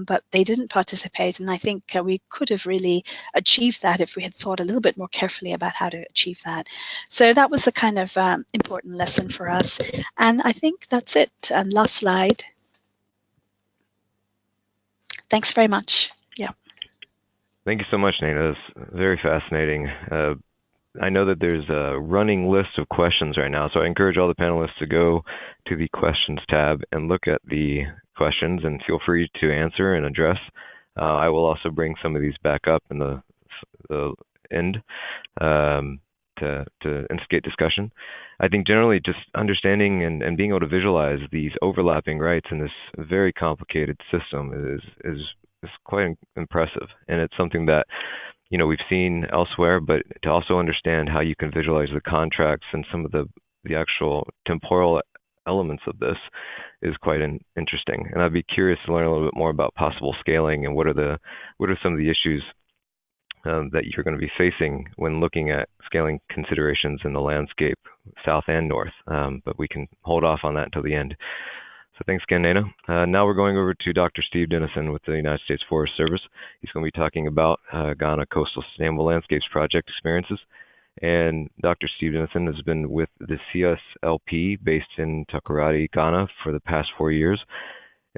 but they didn't participate. And I think we could have really achieved that if we had thought a little bit more carefully about how to achieve that. So that was a kind of important lesson for us. And I think that's it. Last slide. Thanks very much. Yeah. Thank you so much, Nina. That's very fascinating. I know that there's a running list of questions right now, so I encourage all the panelists to go to the questions tab and look at the questions and feel free to answer and address. I will also bring some of these back up in the end to instigate discussion. I think generally just understanding and being able to visualize these overlapping rights in this very complicated system is quite impressive, and it's something that we've seen elsewhere, but to also understand how you can visualize the contracts and some of the actual temporal elements of this is quite interesting. And I'd be curious to learn a little bit more about possible scaling and what are some of the issues that you're going to be facing when looking at scaling considerations in the landscape, south and north. But we can hold off on that until the end. So thanks again, Nana. Now we're going over to Dr. Steve Dennison with the United States Forest Service. He's going to be talking about Ghana Coastal Sustainable Landscapes Project experiences. And Dr. Steve Dennison has been with the CSLP based in Takoradi, Ghana for the past 4 years.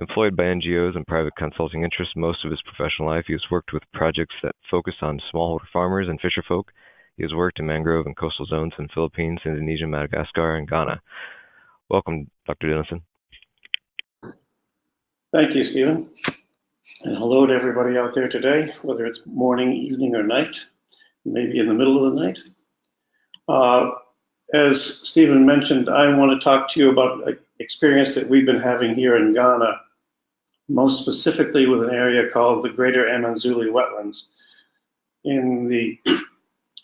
Employed by NGOs and private consulting interests most of his professional life, he has worked with projects that focus on smallholder farmers and fisherfolk. He has worked in mangrove and coastal zones in Philippines, Indonesia, Madagascar, and Ghana. Welcome, Dr. Dennison. Thank you, Stephen. And hello to everybody out there today, whether it's morning, evening, or night, maybe in the middle of the night. As Stephen mentioned, I want to talk to you about an experience that we've been having here in Ghana, most specifically with an area called the Greater Amanzuli Wetlands in the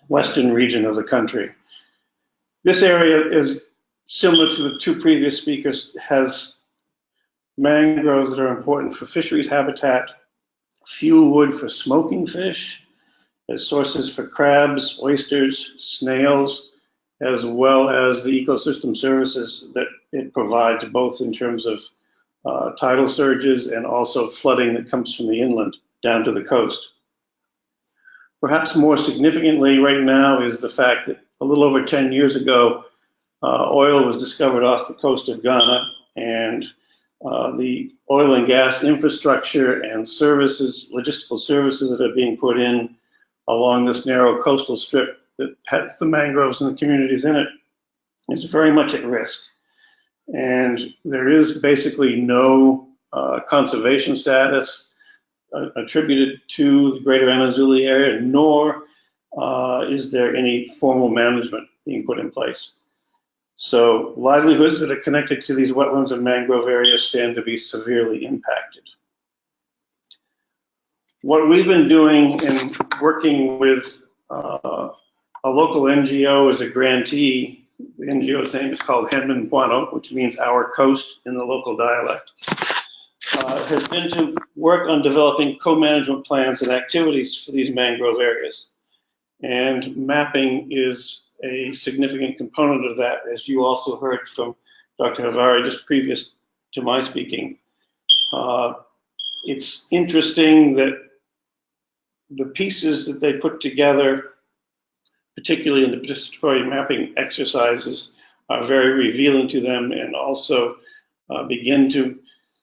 western region of the country. This area is similar to the two previous speakers, has mangroves that are important for fisheries habitat, fuel wood for smoking fish, as sources for crabs, oysters, snails, as well as the ecosystem services that it provides, both in terms of tidal surges and also flooding that comes from the inland down to the coast. Perhaps more significantly right now is the fact that a little over 10 years ago, oil was discovered off the coast of Ghana, and the oil and gas infrastructure and services, logistical services that are being put in along this narrow coastal strip that has the mangroves and the communities in it is very much at risk. And there is basically no conservation status attributed to the greater Anazuli area, nor is there any formal management being put in place. So livelihoods that are connected to these wetlands and mangrove areas stand to be severely impacted. What we've been doing in working with a local NGO as a grantee, the NGO's name is called Handouts, which means our coast in the local dialect, has been to work on developing co-management plans and activities for these mangrove areas. And mapping is a significant component of that, as you also heard from Dr. Navari just previous to my speaking. It's interesting that the pieces that they put together, particularly in the participatory mapping exercises, are very revealing to them, and also begin to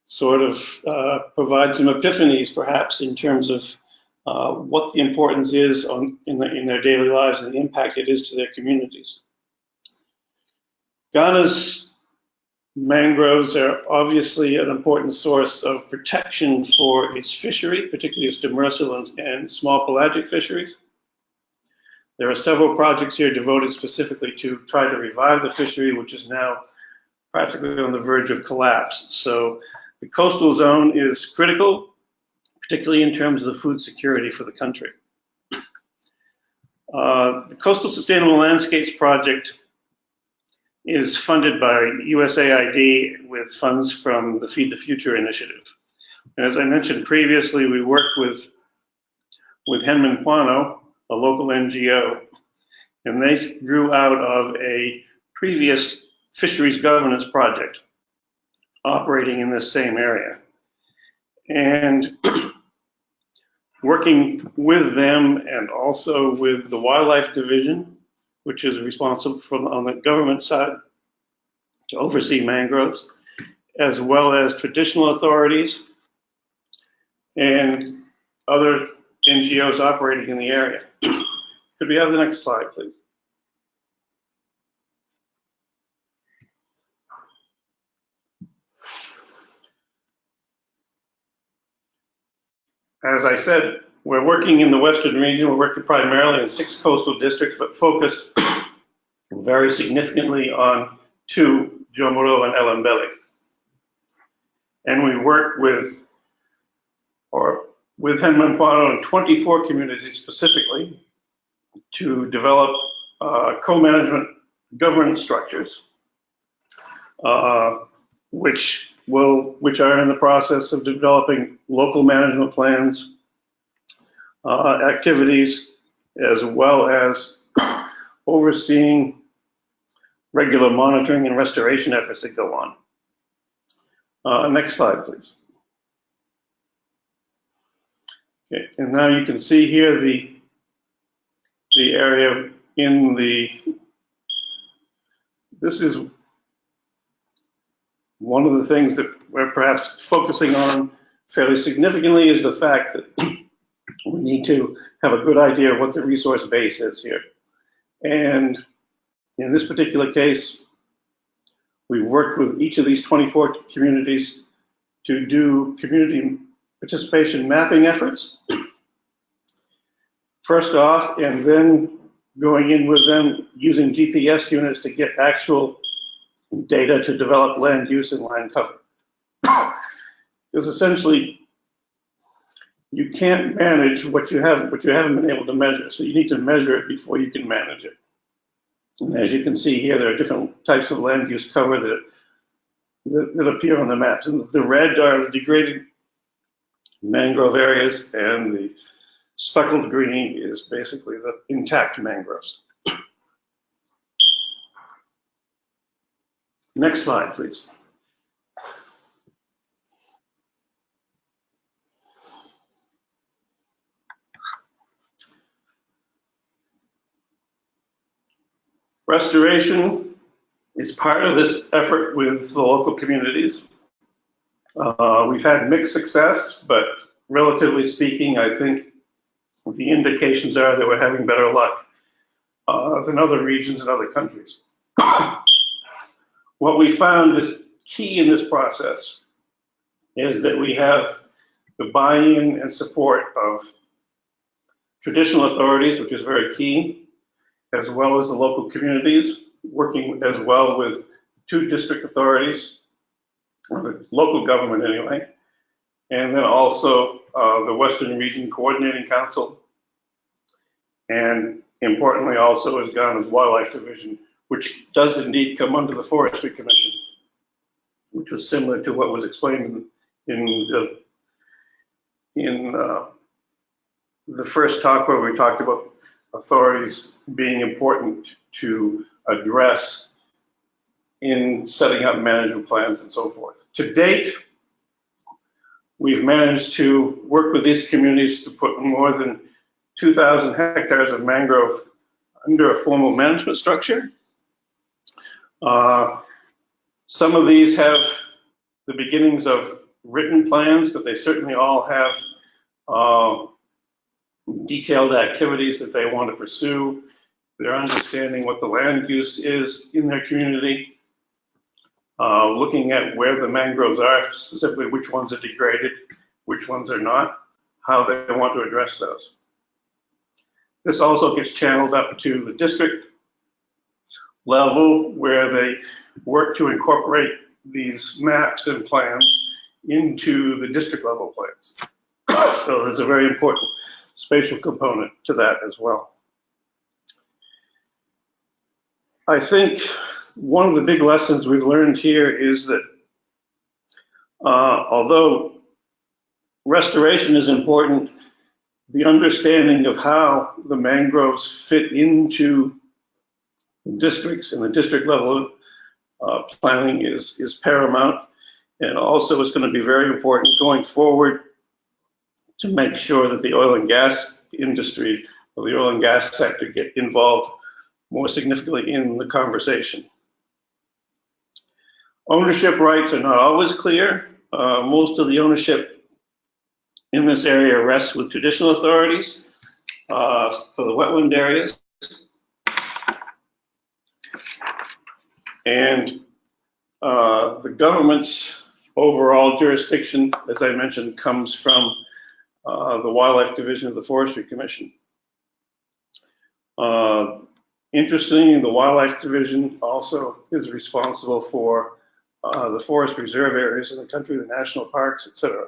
sort of provide some epiphanies, perhaps, in terms of what the importance is in their daily lives and the impact it is to their communities. Ghana's mangroves are obviously an important source of protection for its fishery, particularly its demersal and small pelagic fisheries. There are several projects here devoted specifically to try to revive the fishery, which is now practically on the verge of collapse. So the coastal zone is critical, particularly in terms of the food security for the country. The Coastal Sustainable Landscapes Project is funded by USAID with funds from the Feed the Future initiative. And as I mentioned previously, we worked with Handouts, a local NGO, and they grew out of a previous fisheries governance project operating in this same area. And working with them and also with the Wildlife Division, which is responsible for, on the government side, to oversee mangroves, as well as traditional authorities and other NGOs operating in the area. Could we have the next slide, please? As I said, we're working in the Western region. We're working primarily in 6 coastal districts, but focused very significantly on 2, Jomoro and Elembele. And we work with Handouts in 24 communities specifically to develop co-management governance structures, which are in the process of developing local management plans, activities, as well as overseeing regular monitoring and restoration efforts that go on. Next slide, please. Okay, and now you can see here the area in this is one of the things that we're perhaps focusing on fairly significantly is the fact that we need to have a good idea of what the resource base is here. And in this particular case, we've worked with each of these 24 communities to do community participation mapping efforts, first off, and then going in with them using GPS units to get actual data to develop land use and land cover. Because essentially, you can't manage what you haven't been able to measure, so you need to measure it before you can manage it. And as you can see here, there are different types of land use cover that appear on the maps. And the red are the degraded mangrove areas, and the speckled green is basically the intact mangroves. Next slide, please. Restoration is part of this effort with the local communities. We've had mixed success, but relatively speaking, I think the indications are that we're having better luck than other regions and other countries. What we found is key in this process is that we have the buy-in and support of traditional authorities, which is very key, as well as the local communities, working as well with 2 district authorities, or the local government anyway, and then also the Western Region Coordinating Council, and importantly also is Ghana's Wildlife Division, which does indeed come under the Forestry Commission, which was similar to what was explained in the first talk, where we talked about authorities being important to address in setting up management plans and so forth. To date, we've managed to work with these communities to put more than 2,000 hectares of mangrove under a formal management structure. Some of these have the beginnings of written plans, but they certainly all have detailed activities that they want to pursue. They're understanding what the land use is in their community, looking at where the mangroves are, specifically which ones are degraded, which ones are not, how they want to address those. This also gets channeled up to the district level, where they work to incorporate these maps and plans into the district level plans. So there's a very important spatial component to that as well. I think one of the big lessons we've learned here is that although restoration is important, the understanding of how the mangroves fit into the districts and the district level planning is paramount, and also it's going to be very important going forward to make sure that the oil and gas industry or the oil and gas sector get involved more significantly in the conversation. Ownership rights are not always clear. Most of the ownership in this area rests with traditional authorities for the wetland areas. And the government's overall jurisdiction, as I mentioned, comes from the Wildlife Division of the Forestry Commission. Interestingly, the Wildlife Division also is responsible for the forest reserve areas in the country, the national parks, etc.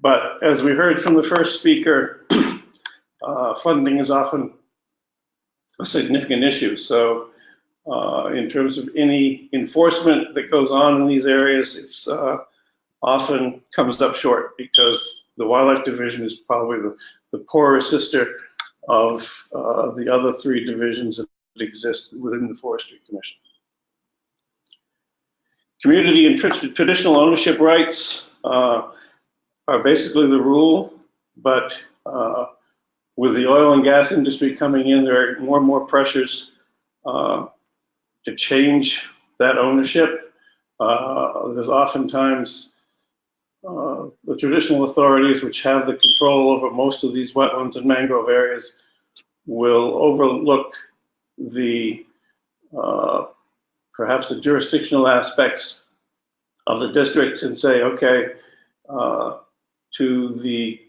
But as we heard from the first speaker, funding is often a significant issue. So in terms of any enforcement that goes on in these areas, it's often comes up short, because the Wildlife Division is probably the poorer sister of the other 3 divisions that exist within the Forestry Commission. Community and traditional ownership rights are basically the rule, but with the oil and gas industry coming in, there are more and more pressures to change that ownership. There's oftentimes the traditional authorities, which have the control over most of these wetlands and mangrove areas, will overlook the perhaps the jurisdictional aspects of the district and say, okay, to the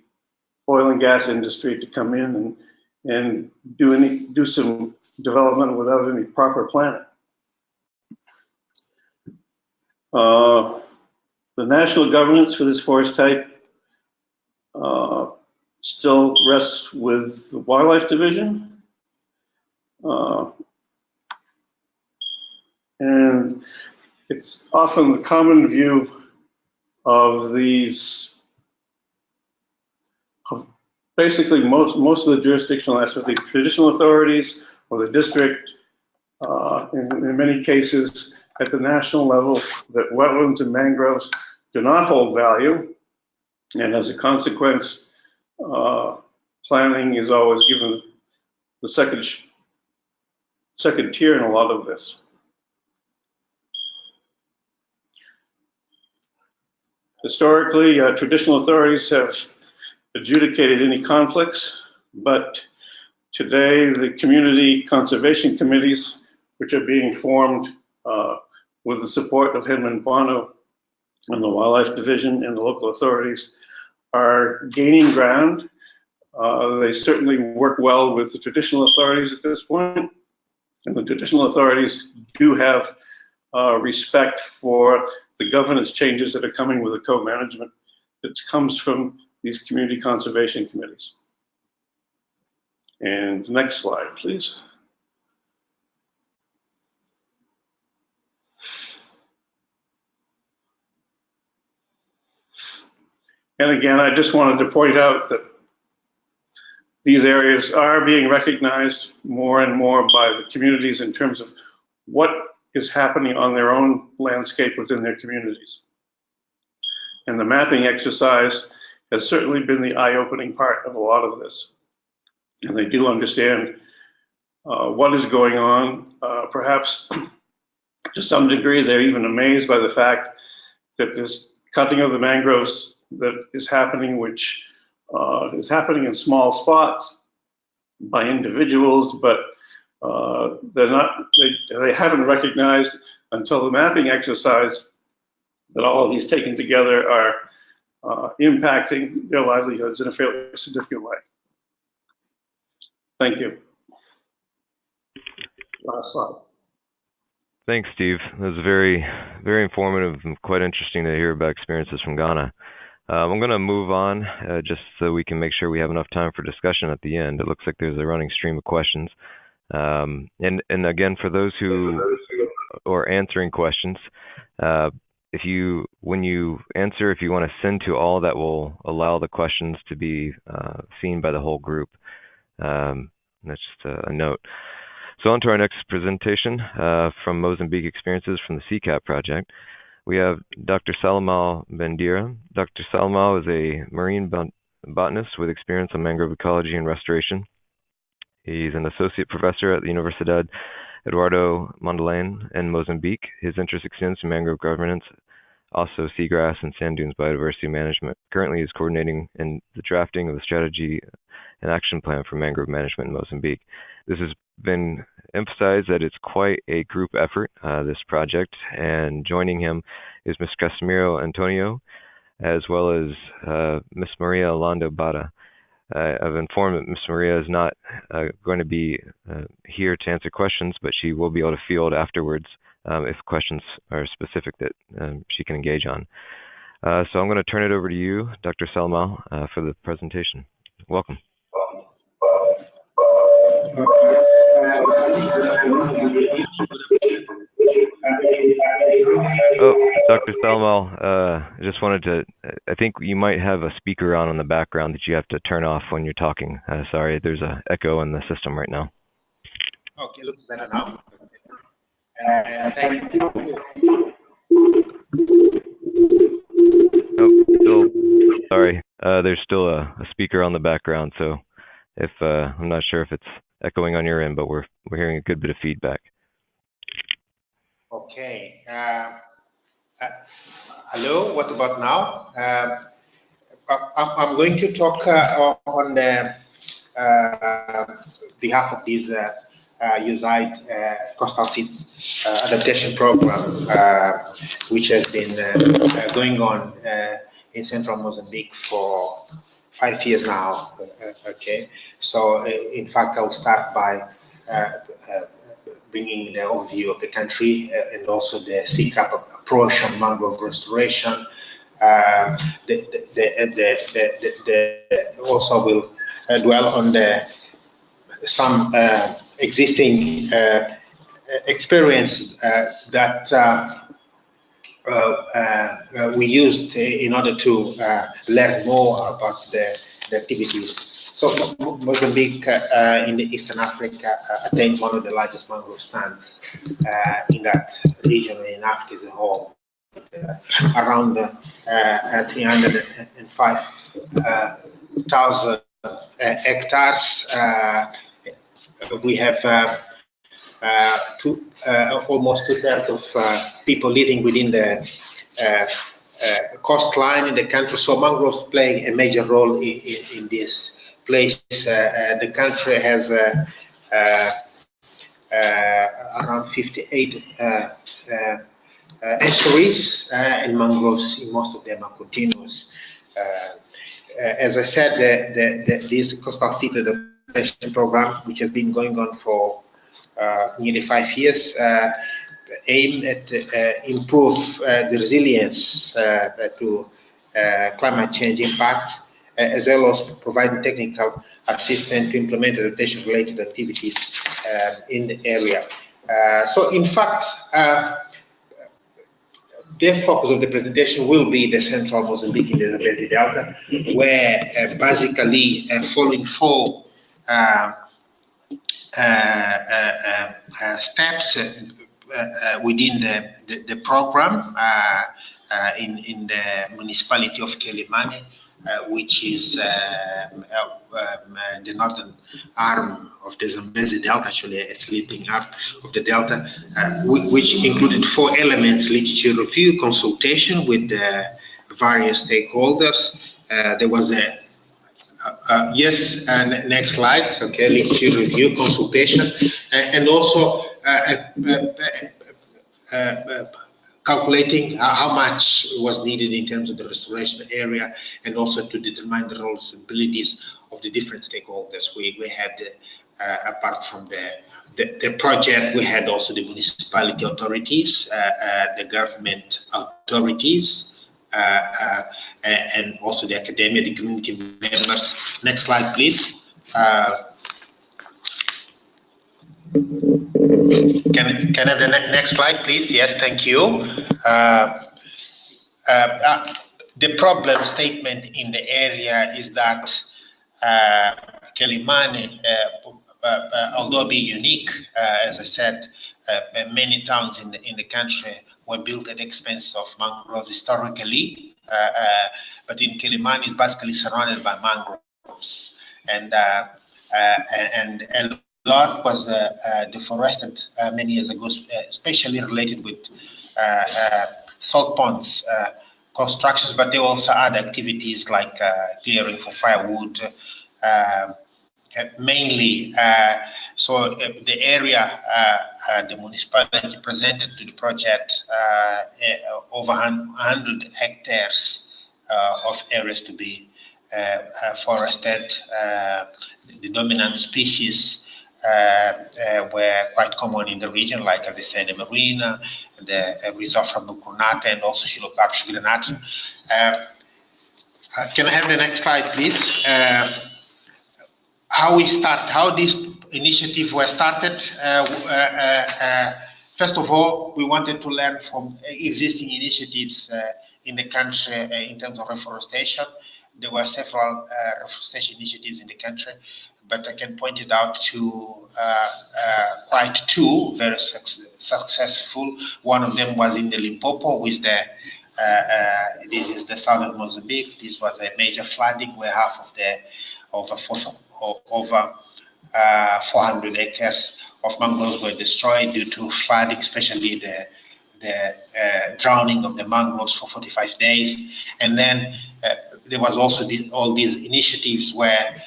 oil and gas industry to come in and do some development without any proper planning. The national governance for this forest type still rests with the Wildlife Division. And it's often the common view of these, of basically most of the jurisdictional aspects, the traditional authorities or the district, in many cases at the national level, that wetlands and mangroves do not hold value. And as a consequence, planning is always given the second tier in a lot of this. Historically, traditional authorities have adjudicated any conflicts, but today the community conservation committees, which are being formed with the support of Hedman Bono and the Wildlife Division and the local authorities, are gaining ground. They certainly work well with the traditional authorities at this point, and the traditional authorities do have respect for the governance changes that are coming with the co-management that comes from these community conservation committees. And next slide, please. And again, I just wanted to point out that these areas are being recognized more and more by the communities in terms of what is happening on their own landscape within their communities. And the mapping exercise has certainly been the eye-opening part of a lot of this. And they do understand what is going on. Perhaps to some degree, they're even amazed by the fact that this cutting of the mangroves that is happening, which is happening in small spots by individuals, but they haven't recognized until the mapping exercise that all of these taken together are impacting their livelihoods in a fairly significant way. Thank you. Last slide. Thanks, Steve. That was very, very informative and quite interesting to hear about experiences from Ghana. I'm going to move on just so we can make sure we have enough time for discussion at the end. It looks like there's a running stream of questions. And again, for those who are answering questions, when you answer, if you want to send to all, that will allow the questions to be seen by the whole group. That's just a note. So on to our next presentation from Mozambique Experiences from the CCAP project. We have Dr. Salamal Bandira. Dr. Salamal is a marine botanist with experience on mangrove ecology and restoration. He's an associate professor at the Universidad Eduardo Mondlane in Mozambique. His interest extends to mangrove governance, also seagrass and sand dunes biodiversity management. Currently, he's coordinating in the drafting of the strategy and action plan for mangrove management in Mozambique. This has been emphasized that it's quite a group effort, this project, and joining him is Ms. Casimiro Antonio, as well as Ms. Maria Alando Bada. I've informed that Ms. Maria is not going to be here to answer questions, but she will be able to field afterwards if questions are specific that she can engage on. So I'm going to turn it over to you, Dr. Salamal, for the presentation. Welcome. Oh, Dr. Salamal, I just wanted to, I think you might have a speaker on in the background that you have to turn off when you're talking. Sorry, there's an echo in the system right now. Okay, looks better now. Thank you. Oh, still, sorry, there's still a speaker on the background, so if I'm not sure if it's echoing on your end, but we're hearing a good bit of feedback. Okay. Hello. What about now? I'm going to talk on the behalf of this USAID Coastal Seeds Adaptation Program, which has been going on in central Mozambique for 5 years now. Okay, so in fact, I'll start by bringing the overview of the country and also the CCAP approach on mangrove restoration. Also will dwell on the some existing experience that we used in order to learn more about the activities. So Mozambique in the Eastern Africa attained one of the largest mangrove stands in that region and in Africa as a whole. Around 305,000 hectares. We have almost 2/3 of people living within the coastline in the country. So mangroves play a major role in this place. The country has around 58 estuaries, and mangroves, most of them are continuous. As I said, this coastal city adaptation program, which has been going on for nearly 5 years, aim at improve the resilience to climate change impacts, as well as providing technical assistance to implement adaptation-related activities in the area. So, in fact, the focus of the presentation will be the central Mozambique in the Zambezi Delta, where basically following 4 steps within the program in the municipality of Quelimane, which is the northern arm of the Zambezi Delta, actually a sleeping arm of the Delta, which included 4 elements: literature review, consultation with the various stakeholders. There was a yes, and next slide. Okay, literature review, consultation, and also calculating how much was needed in terms of the restoration area, and also to determine the roles and abilities of the different stakeholders. We had, apart from the project, we had also the municipality authorities, the government authorities, and also the academia, the community members. Next slide, please. Can I have the next slide, please? Yes, thank you. The problem statement in the area is that Quelimane, although being unique, as I said, many towns in the country were built at the expense of mangroves historically, but in Quelimane is basically surrounded by mangroves, and a lot was deforested many years ago, especially related with salt ponds constructions, but there were also other activities like clearing for firewood, mainly. So the area, the municipality presented to the project over 100 hectares of areas to be forested. The dominant species were quite common in the region, like Avicenna marina, the Rhizophyra bucronata, and also Chilocarpus granatum. Can I have the next slide, please? How this initiative was started. First of all, we wanted to learn from existing initiatives in the country in terms of reforestation. There were several reforestation initiatives in the country, but I can point it out to quite 2 very successful. One of them was in the Limpopo, with the this is the southern Mozambique. This was a major flooding where half of the over 400 hectares of mangroves were destroyed due to flooding, especially the drowning of the mangroves for 45 days. And then there was also all these initiatives where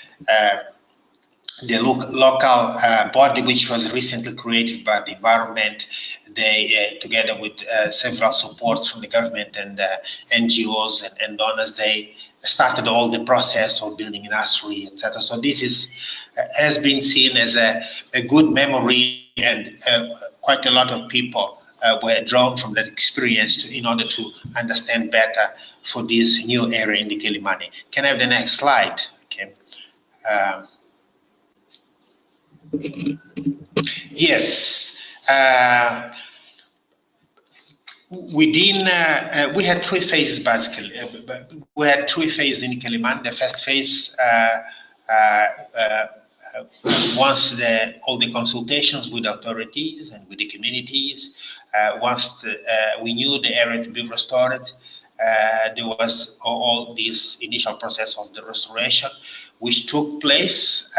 the local body, which was recently created by the environment, they, together with several supports from the government and NGOs and donors, they started all the process of building a nursery, etc. So this has been seen as a good memory, and quite a lot of people were drawn from that experience in order to understand better for this new area in the Quelimane. Can I have the next slide? Okay. Yes. We had three phases basically. We had three phases in Kiliman. The first phase, once all the consultations with authorities and with the communities, once we knew the area to be restored, there was all this initial process of the restoration, which took place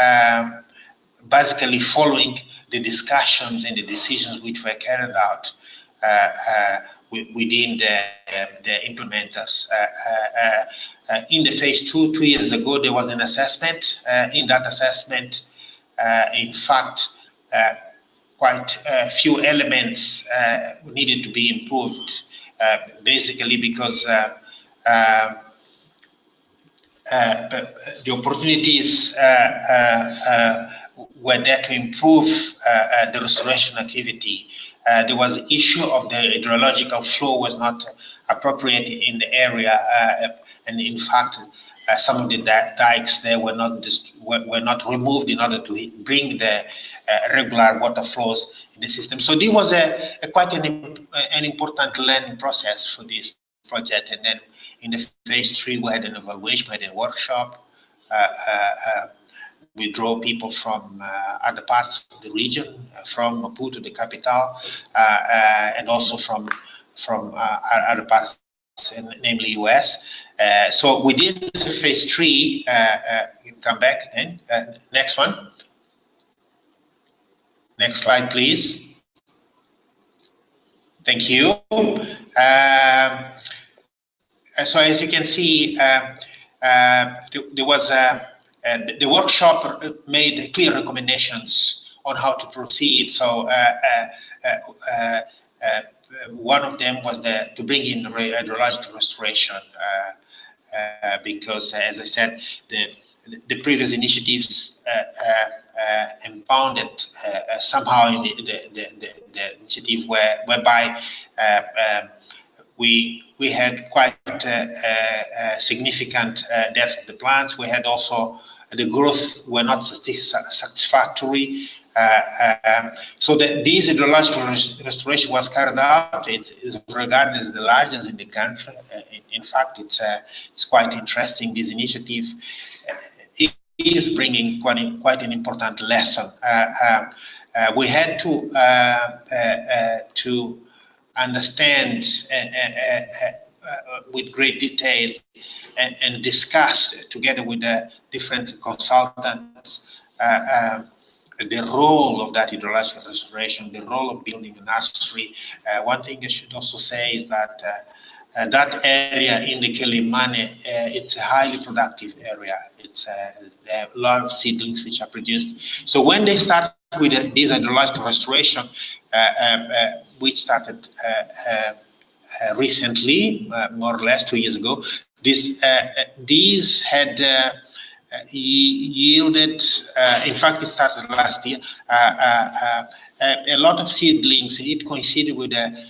basically following the discussions and the decisions which were carried out within the implementers. In the phase 2 years ago, there was an assessment. In that assessment, in fact, quite a few elements needed to be improved, basically because the opportunities were there to improve the restoration activity. There was the issue of the hydrological flow was not appropriate in the area, and in fact, some of the dikes there were not removed in order to bring the regular water flows in the system. So this was quite an important learning process for this project. And then in the phase 3, we had an evaluation, we had a workshop. We draw people from other parts of the region, from Maputo, the capital, and also from other parts, namely US. So within phase 3, come back then. Next one. Next slide, please. Thank you. So as you can see, there was the workshop made clear recommendations on how to proceed. So one of them was to bring in hydrological restoration, because, as I said, the previous initiatives impounded somehow in the initiative whereby we had quite significant death of the plants. We had also the growth were not satisfactory. So this hydrological restoration was carried out. It's regarded as the largest in the country. In fact, it's quite interesting. This initiative is bringing quite an important lesson. We had to understand with great detail and discuss together with the different consultants the role of that hydrological restoration, the role of building a nursery. One thing I should also say is that that area in the Kilimane, it's a highly productive area. It's a lot of seedlings which are produced. So when they start with this hydrological restoration, which started recently, more or less 2 years ago, these had yielded, in fact, it started last year, a lot of seedlings. It coincided with a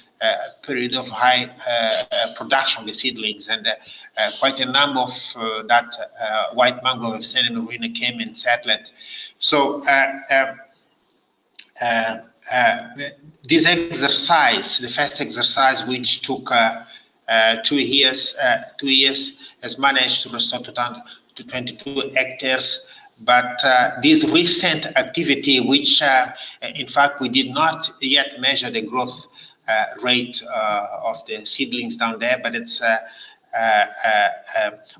period of high production of the seedlings, and quite a number of that white mangrove of Sena Marina came and settled. So this exercise, the first exercise, which took 2 years, has managed to restore to 22 hectares. But this recent activity, which in fact we did not yet measure the growth rate of the seedlings down there, but it's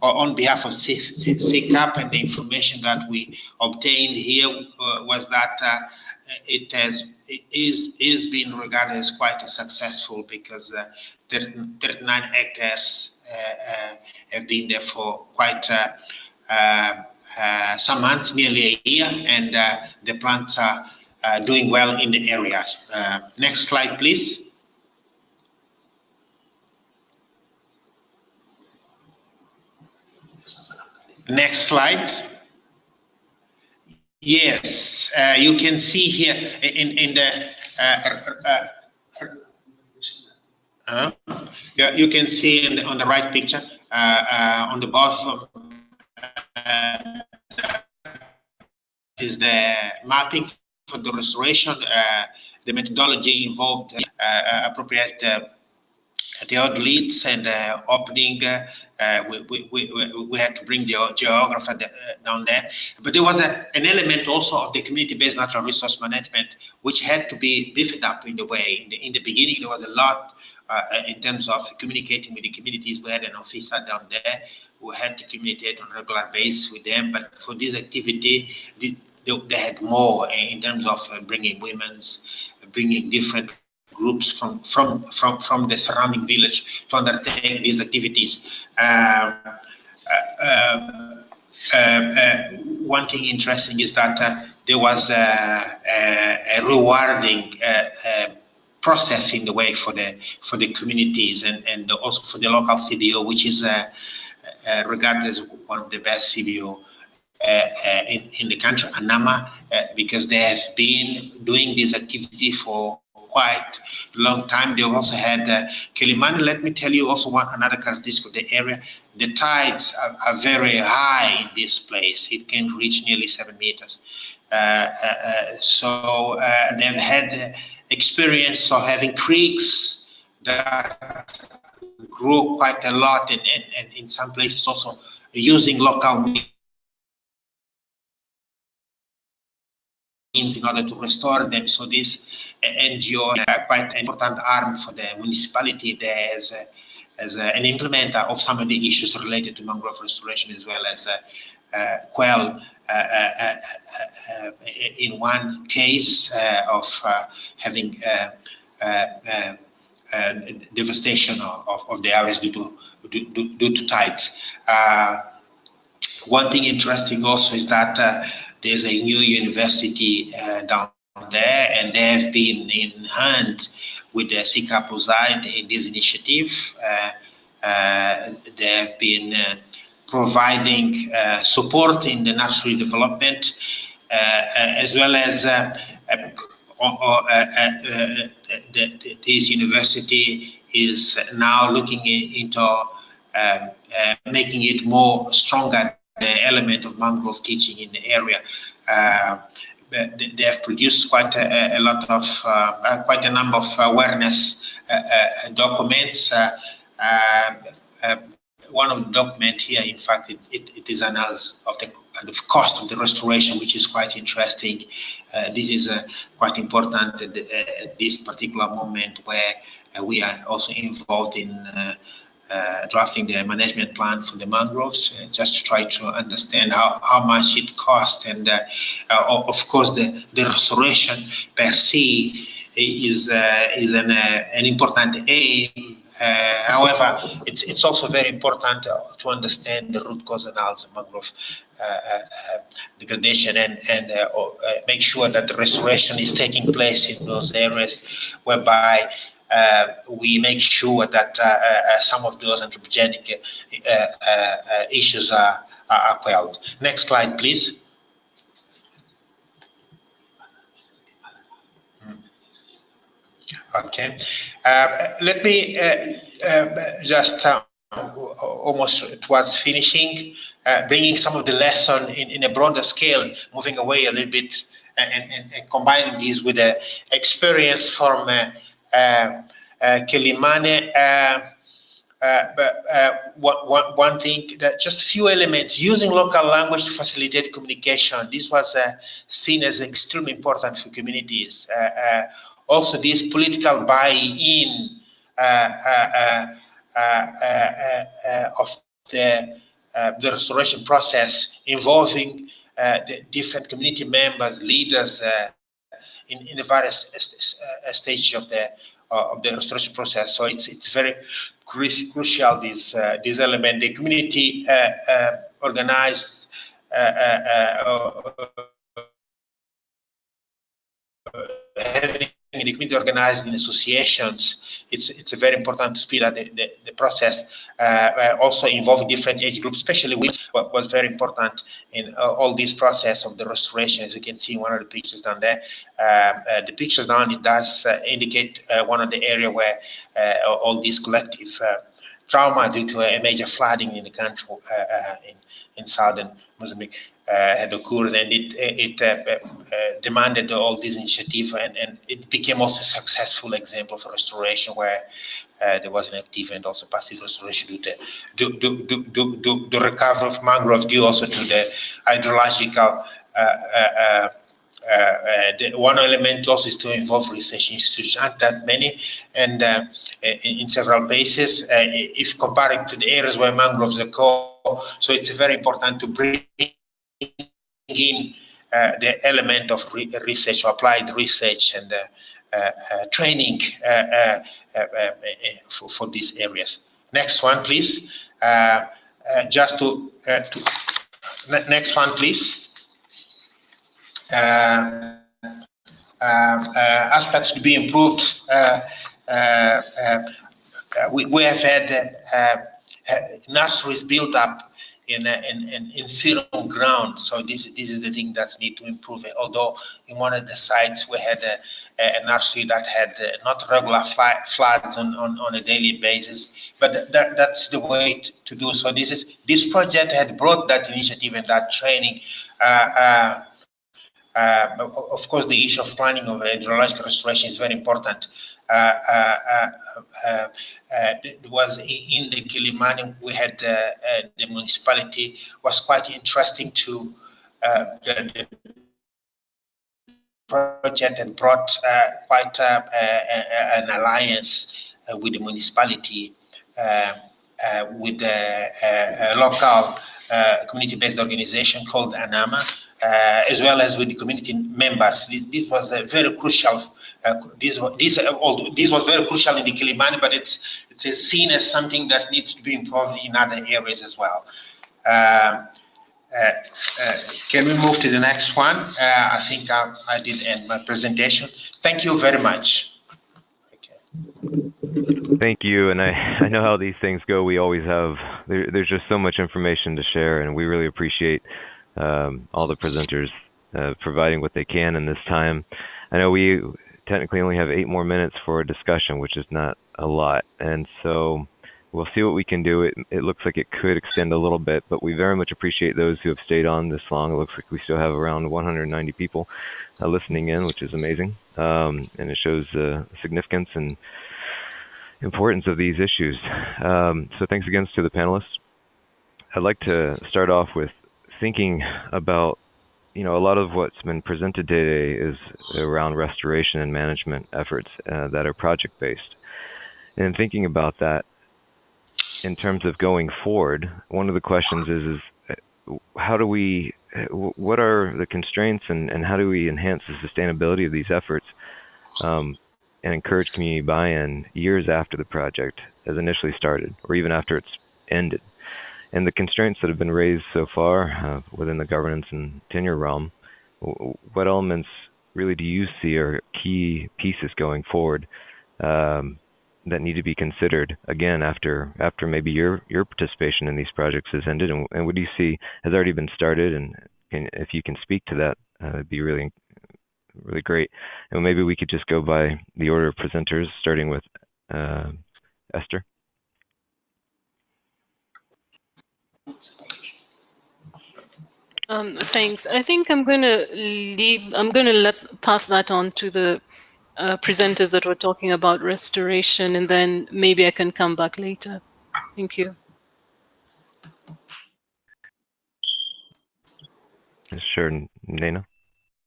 on behalf of CCAP, and the information that we obtained here was that it is being regarded as quite a successful, because 39 hectares have been there for quite some months, nearly a year, and the plants are doing well in the area. Next slide, please. Next slide. Yes, you can see here in the you can see on the right picture on the bottom is the mapping for the restoration. The methodology involved appropriate theodolites and opening. We had to bring the geographer down there. But there was an element also of the community-based natural resource management, which had to be beefed up in the way. In the beginning, there was a lot in terms of communicating with the communities. We had an officer down there who had to communicate on a regular basis with them. But for this activity, they had more in terms of bringing bringing different groups from the surrounding village to undertake these activities. One thing interesting is that there was a rewarding process in the way for the communities and also for the local CBO, which is regarded as one of the best CBO in the country, ANAMA, because they have been doing this activity for quite a long time. They also had Kilimani. Let me tell you also another characteristic of the area. The tides are very high in this place. It can reach nearly 7 meters. So they've had experience of having creeks that grow quite a lot, and in some places also using local means in order to restore them. So this NGO is quite an important arm for the municipality there as an implementer of some of the issues related to mangrove restoration, as well as quell in one case of having devastation of the areas due to tides. One thing interesting also is that there's a new university down there, and they have been in hand with the SICAP USAID in this initiative. They have been providing support in the nursery development, as well as this university is now looking into making it more stronger, the element of mangrove teaching in the area. They have produced quite a lot of, quite a number of awareness documents. One of the documents here, in fact, it is analysis of the cost of the restoration, which is quite interesting. This is quite important at this particular moment, where we are also involved in drafting the management plan for the mangroves, just to try to understand how much it costs. And of course, the restoration per se is an important aim. However, it's also very important to understand the root cause analysis of mangrove degradation, and make sure that the restoration is taking place in those areas whereby we make sure that some of those anthropogenic issues are quelled. Next slide, please. Okay. Let me just almost towards finishing, bringing some of the lesson in a broader scale, moving away a little bit, and combining these with the experience from Kilimani. One thing, that just a few elements, using local language to facilitate communication. This was seen as extremely important for communities. Also, this political buy-in of the restoration process, involving the different community members, leaders in the various stages of the restoration process. So it's very crucial, this element. The community organized having the community organized in associations, it's very important to speed up the process. Also involving different age groups, especially women, was very important in all this process of the restoration. As you can see in one of the pictures down there, the pictures down, it does indicate one of the area where all these collective trauma due to a major flooding in the country in southern Mozambique had occurred, and it demanded all this initiative, and it became also a successful example for restoration where there was an active and also passive restoration due to the recovery of mangrove due also to the hydrological. One element also is to involve research institutions, not that many, and in several places, if comparing to the areas where mangroves occur, so it's very important to bring in the element of research, or applied research, and training for these areas. Next one, please. Next one, please. Aspects to be improved. We have had nurseries built up in firm ground, so this is the thing that needs to improve. Although in one of the sites we had a nursery that had not regular floods on a daily basis, but that's the way to do so. This project had brought that initiative and that training. Of course, the issue of planning of hydrological restoration is very important. It was in the Kilimani, we had the municipality was quite interesting to the project, and brought quite an alliance with the municipality, with a local community-based organization called ANAMA, as well as with the community members. This was a very crucial. This was very crucial in the Kilimani, but it's seen as something that needs to be improved in other areas as well. Can we move to the next one? I think I did end my presentation. Thank you very much. Thank you, and I know how these things go. We always have, there's just so much information to share, and we really appreciate all the presenters providing what they can in this time. I know we technically only have 8 more minutes for a discussion, which is not a lot, and so we'll see what we can do. It looks like it could extend a little bit, but we very much appreciate those who have stayed on this long. It looks like we still have around 190 people listening in, which is amazing, and it shows the significance and importance of these issues. So thanks again to the panelists. I'd like to start off with thinking about, a lot of what's been presented today is around restoration and management efforts that are project-based. And thinking about that in terms of going forward, one of the questions is how do we, what are the constraints, and how do we enhance the sustainability of these efforts and encourage community buy-in years after the project has initially started, or even after it's ended? And the constraints that have been raised so far within the governance and tenure realm, what elements really do you see are key pieces going forward that need to be considered, again, after maybe your participation in these projects has ended? And what do you see has already been started? And if you can speak to that, it'd be really great. And maybe we could just go by the order of presenters, starting with Esther. Thanks. I think I'm going to pass that on to the presenters that were talking about restoration, and then maybe I can come back later. Thank you. Sure, Nena.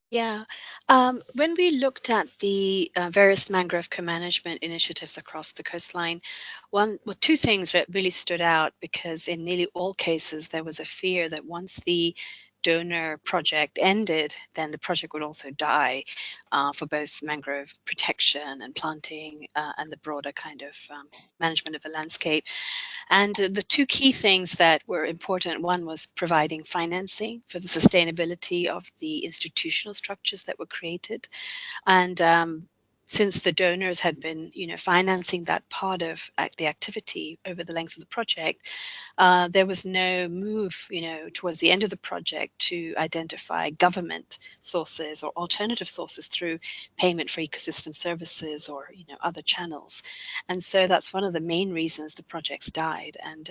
Yeah. When we looked at the various mangrove co-management initiatives across the coastline, two things that really stood out, because in nearly all cases there was a fear that once the donor project ended, then the project would also die for both mangrove protection and planting and the broader kind of management of the landscape. And the 2 key things that were important, one was providing financing for the sustainability of the institutional structures that were created. And since the donors had been, financing that part of the activity over the length of the project, there was no move, towards the end of the project to identify government sources or alternative sources through payment for ecosystem services or, other channels. And so that's one of the main reasons the projects died. And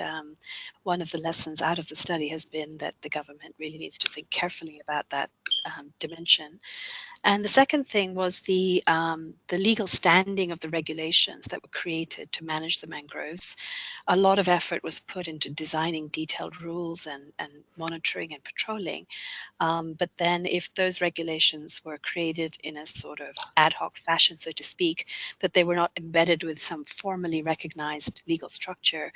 one of the lessons out of the study has been that the government really needs to think carefully about that dimension. And the second thing was the legal standing of the regulations that were created to manage the mangroves. A lot of effort was put into designing detailed rules and monitoring and patrolling. But then if those regulations were created in a sort of ad hoc fashion, so to speak, that they were not embedded with some formally recognized legal structure,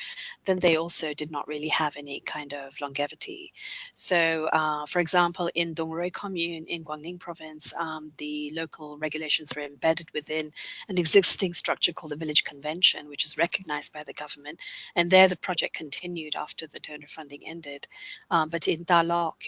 then they also did not really have any kind of longevity. So, for example, in Dongroi commune in Guangning province, the local regulations were embedded within an existing structure called the Village Convention, which is recognized by the government. And there the project continued after the donor funding ended. But in Dalok,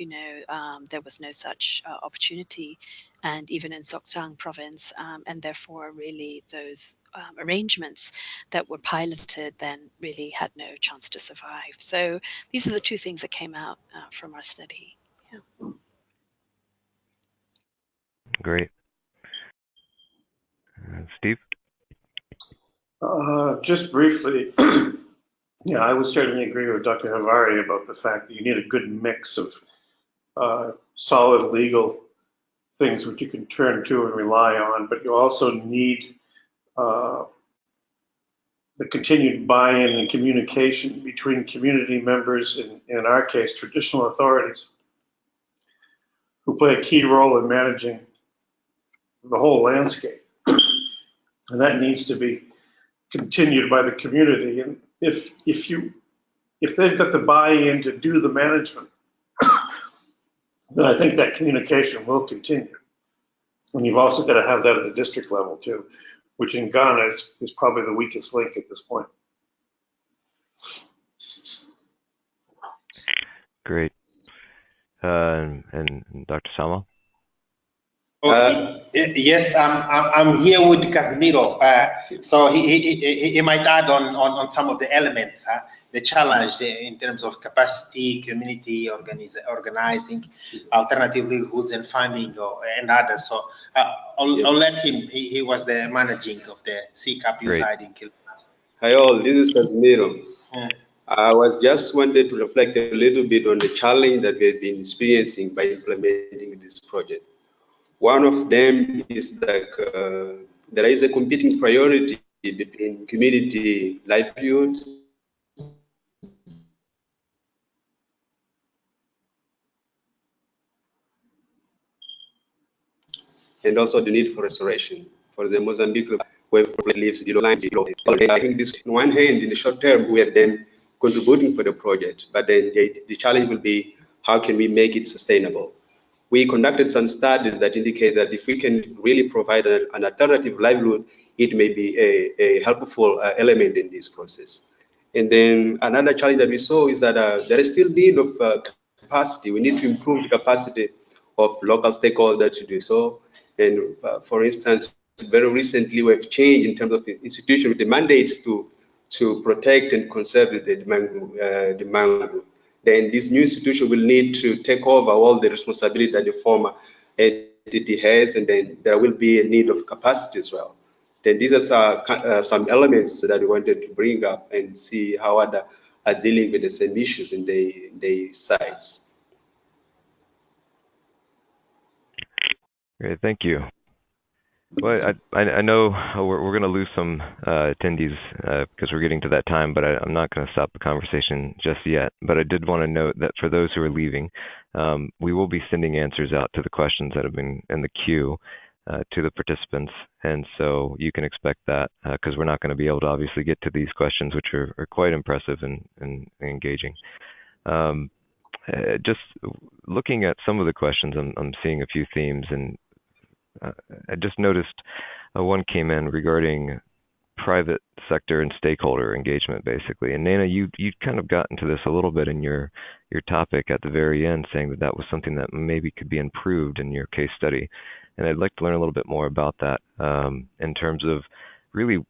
there was no such opportunity, and even in Sokchang province, and therefore really those arrangements that were piloted then really had no chance to survive. So these are the two things that came out from our study. Yeah. Great. Steve? Just briefly, yeah, I would certainly agree with Dr. Havari about the fact that you need a good mix of solid legal things which you can turn to and rely on, but you also need the continued buy-in and communication between community members, and in our case, traditional authorities, who play a key role in managing the whole landscape. And that needs to be continued by the community. And if they've got the buy-in to do the management, then I think that communication will continue. And you've also got to have that at the district level too, which in Ghana is probably the weakest link at this point. Great. And Dr. Samuel? Yes, I'm here with Casimiro. So he might add on some of the elements, the challenge in terms of capacity, community organizing, alternative livelihoods and funding, and others. So I'll let him. He was the managing of the CCAP USAID in Kilimanjaro. Hi all, this is Casimiro. I was just wanted to reflect a little bit on the challenge that we've been experiencing by implementing this project. One of them is that there is a competing priority between community livelihood and also the need for restoration. For the Mozambique, where lives below line. I think this, on one hand, in the short term, we have them contributing for the project, but then the challenge will be how can we make it sustainable? We conducted some studies that indicate that if we can really provide an alternative livelihood, it may be a helpful element in this process. And then another challenge that we saw is that there is still need of capacity. We need to improve the capacity of local stakeholders to do so. And for instance, very recently we've changed in terms of the institution with the mandates to protect and conserve the mangrove. Then this new institution will need to take over all the responsibility that the former entity has, and then there will be a need of capacity as well. Then these are some elements that we wanted to bring up and see how others are dealing with the same issues in the sites. Great, thank you. Well, I know we're going to lose some attendees because we're getting to that time, but I'm not going to stop the conversation just yet. But I did want to note that for those who are leaving, we will be sending answers out to the questions that have been in the queue to the participants. And so you can expect that because we're not going to be able to obviously get to these questions, which are quite impressive and engaging. Just looking at some of the questions, I'm seeing a few themes, and I just noticed one came in regarding private sector and stakeholder engagement, basically. And Nana, you kind of got into this a little bit in your topic at the very end, saying that was something that maybe could be improved in your case study. and I'd like to learn a little bit more about that in terms of really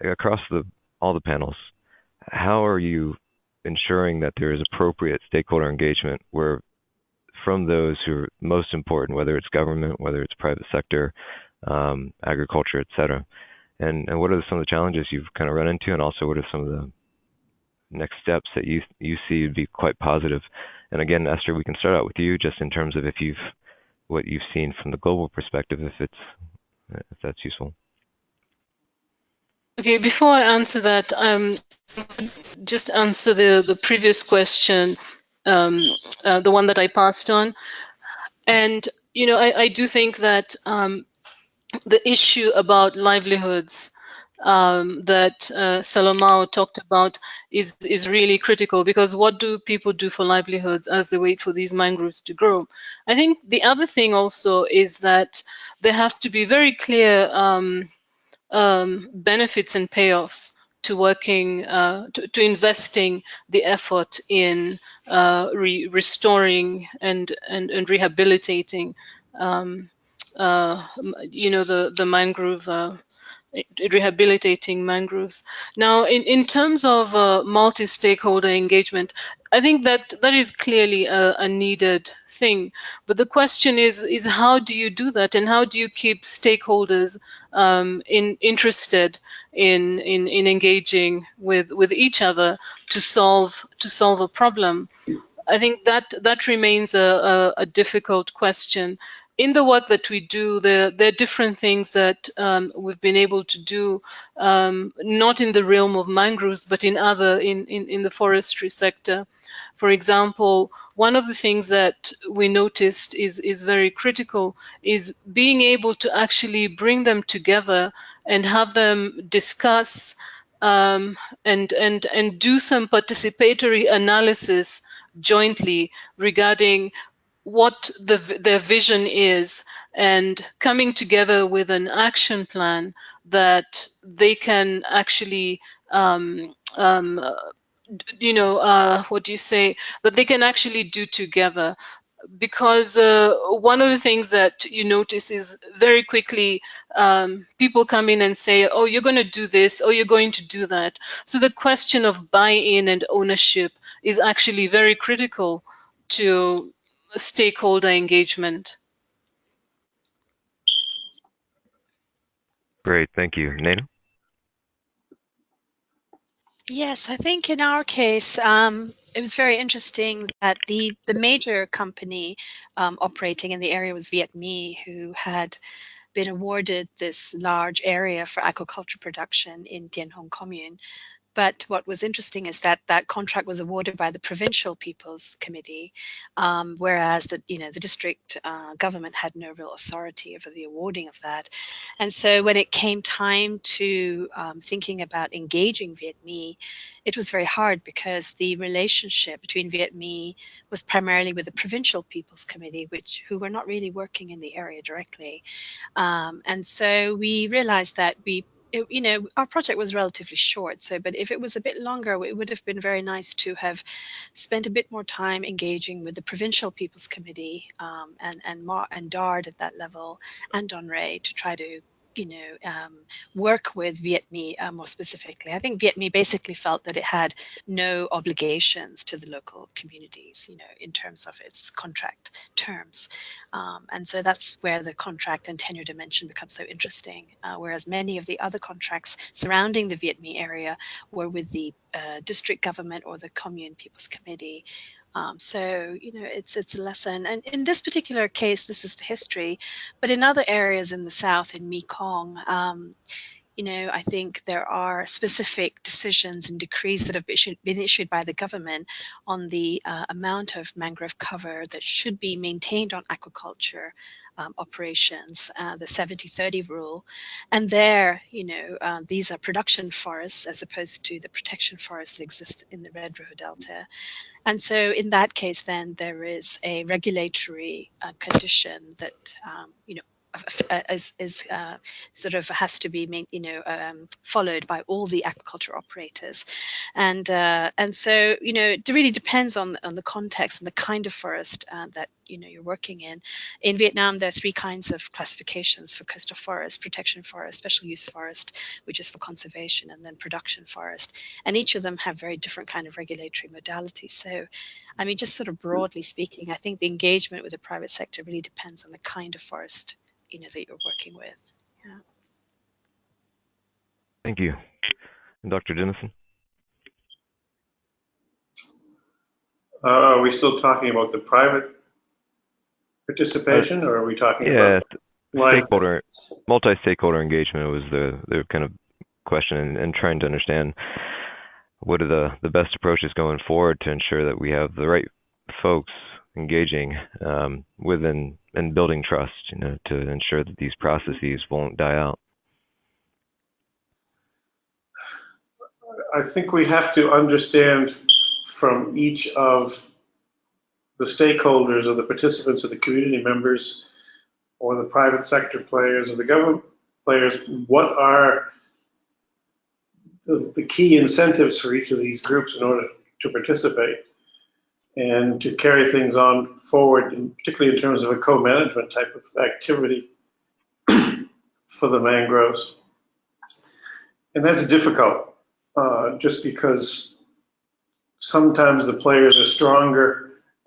across all the panels. How are you ensuring that there is appropriate stakeholder engagement where from those who are most important, whether it's government, whether it's private sector, agriculture, et cetera? And what are some of the challenges you've kind of run into, and also what are some of the next steps that you see would be quite positive? And again, Esther, we can start out with you just in terms of what you've seen from the global perspective, if that's useful. Okay, before I answer that, just answer the previous question, the one that I passed on. And, you know, I do think that the issue about livelihoods that Salomao talked about is really critical, because what do people do for livelihoods as they wait for these mangroves to grow? I think the other thing also is that there have to be very clear benefits and payoffs to working, to investing the effort in restoring and rehabilitating, you know, the mangrove, rehabilitating mangroves. Now, in terms of multi-stakeholder engagement, I think that is clearly a needed thing. But the question is how do you do that, and how do you keep stakeholders interested in engaging with each other to solve a problem? I think that remains a difficult question. In the work that we do, there are different things that we've been able to do, not in the realm of mangroves, but in the forestry sector. For example, one of the things that we noticed is very critical is being able to actually bring them together and have them discuss and do some participatory analysis jointly regarding what their vision is, and coming together with an action plan that they can actually you know, what do you say, that they can actually do together. Because one of the things that you notice is very quickly people come in and say, oh, you're going to do this, oh, you're going to do that. So the question of buy-in and ownership is actually very critical to stakeholder engagement. Great, thank you. Nena? Yes, I think in our case, it was very interesting that the major company operating in the area was Viet Mi, who had been awarded this large area for aquaculture production in Dien Hong Commune. But what was interesting is that that contract was awarded by the Provincial People's Committee, whereas the district government had no real authority over the awarding of that. And so when it came time to thinking about engaging Viet Mi, it was very hard, because the relationship between Viet Mi was primarily with the Provincial People's Committee, who were not really working in the area directly. And so we realized that our project was relatively short. But if it was a bit longer, it would have been very nice to have spent a bit more time engaging with the Provincial People's Committee and DARD at that level, and DONRE, to try to work with Viet Mi more specifically. I think Viet Mi basically felt that it had no obligations to the local communities, in terms of its contract terms. And so that's where the contract and tenure dimension becomes so interesting, whereas many of the other contracts surrounding the Viet Mi area were with the district government or the Commune People's Committee. So, it's a lesson. And in this particular case, this is the history. But in other areas in the south, in Mekong, I think there are specific decisions and decrees that have been issued by the government on the amount of mangrove cover that should be maintained on aquaculture operations, the 70-30 rule. And there, these are production forests as opposed to the protection forests that exist in the Red River Delta. And so in that case, then there is a regulatory condition that, sort of has to be followed by all the aquaculture operators, and so it really depends on the context and the kind of forest that you're working in. In Vietnam, there are 3 kinds of classifications for coastal forest: protection forest, special use forest, which is for conservation, and then production forest. And each of them have very different kind of regulatory modalities. So, I mean, just sort of broadly speaking, I think the engagement with the private sector really depends on the kind of forest that you're working with. Yeah. Thank you. And Dr. Dennison? Are we still talking about the private participation, or are we talking about stakeholder, multi-stakeholder engagement was the kind of question, and trying to understand what are the best approaches going forward to ensure that we have the right folks engaging within and building trust, to ensure that these processes won't die out. I think we have to understand from each of the stakeholders or the participants or the community members or the private sector players or the government players, what are the key incentives for each of these groups in order to participate and to carry things on forward, particularly in terms of a co-management type of activity for the mangroves. And that's difficult, just because sometimes the players are stronger.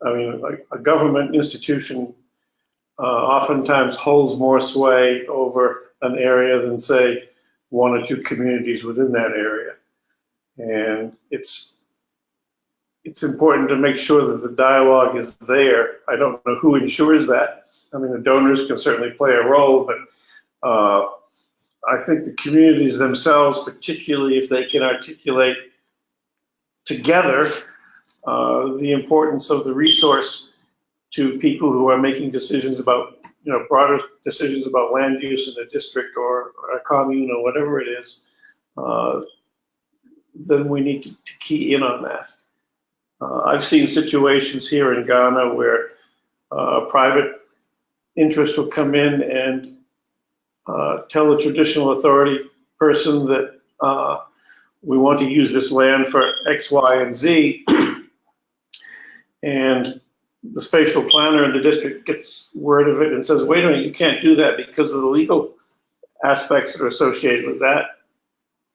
I mean, like a government institution oftentimes holds more sway over an area than, say, 1 or 2 communities within that area. And it's important to make sure that the dialogue is there. I don't know who ensures that. I mean, the donors can certainly play a role, but I think the communities themselves, particularly if they can articulate together the importance of the resource to people who are making decisions about, broader decisions about land use in a district or a commune or whatever it is, then we need to key in on that. I've seen situations here in Ghana where a private interest will come in and tell a traditional authority person that we want to use this land for X, Y, and Z, and the spatial planner in the district gets word of it and says, wait a minute, you can't do that because of the legal aspects that are associated with that.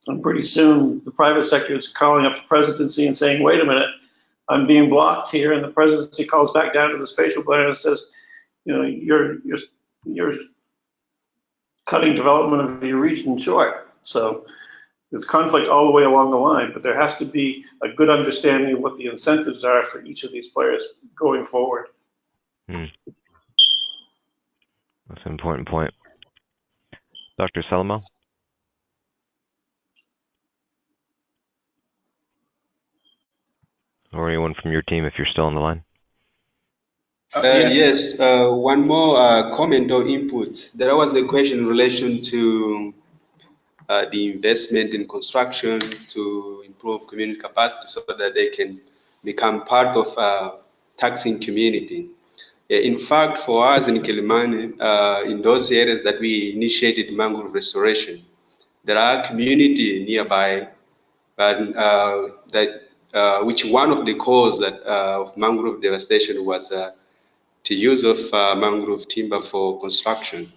And pretty soon the private sector is calling up the presidency and saying, wait a minute, I'm being blocked here. And the presidency calls back down to the spatial planner and says, you're cutting development of your region short. So there's conflict all the way along the line, but there has to be a good understanding of what the incentives are for each of these players going forward. That's an important point. Dr. Salamo? Or anyone from your team if you're still on the line? Yes, one more comment or input. There was a question in relation to the investment in construction to improve community capacity so that they can become part of a taxing community. In fact, for us in Kilimani, in those areas that we initiated mangrove restoration, there are community nearby, which one of the cause that of mangrove devastation was the use of mangrove timber for construction.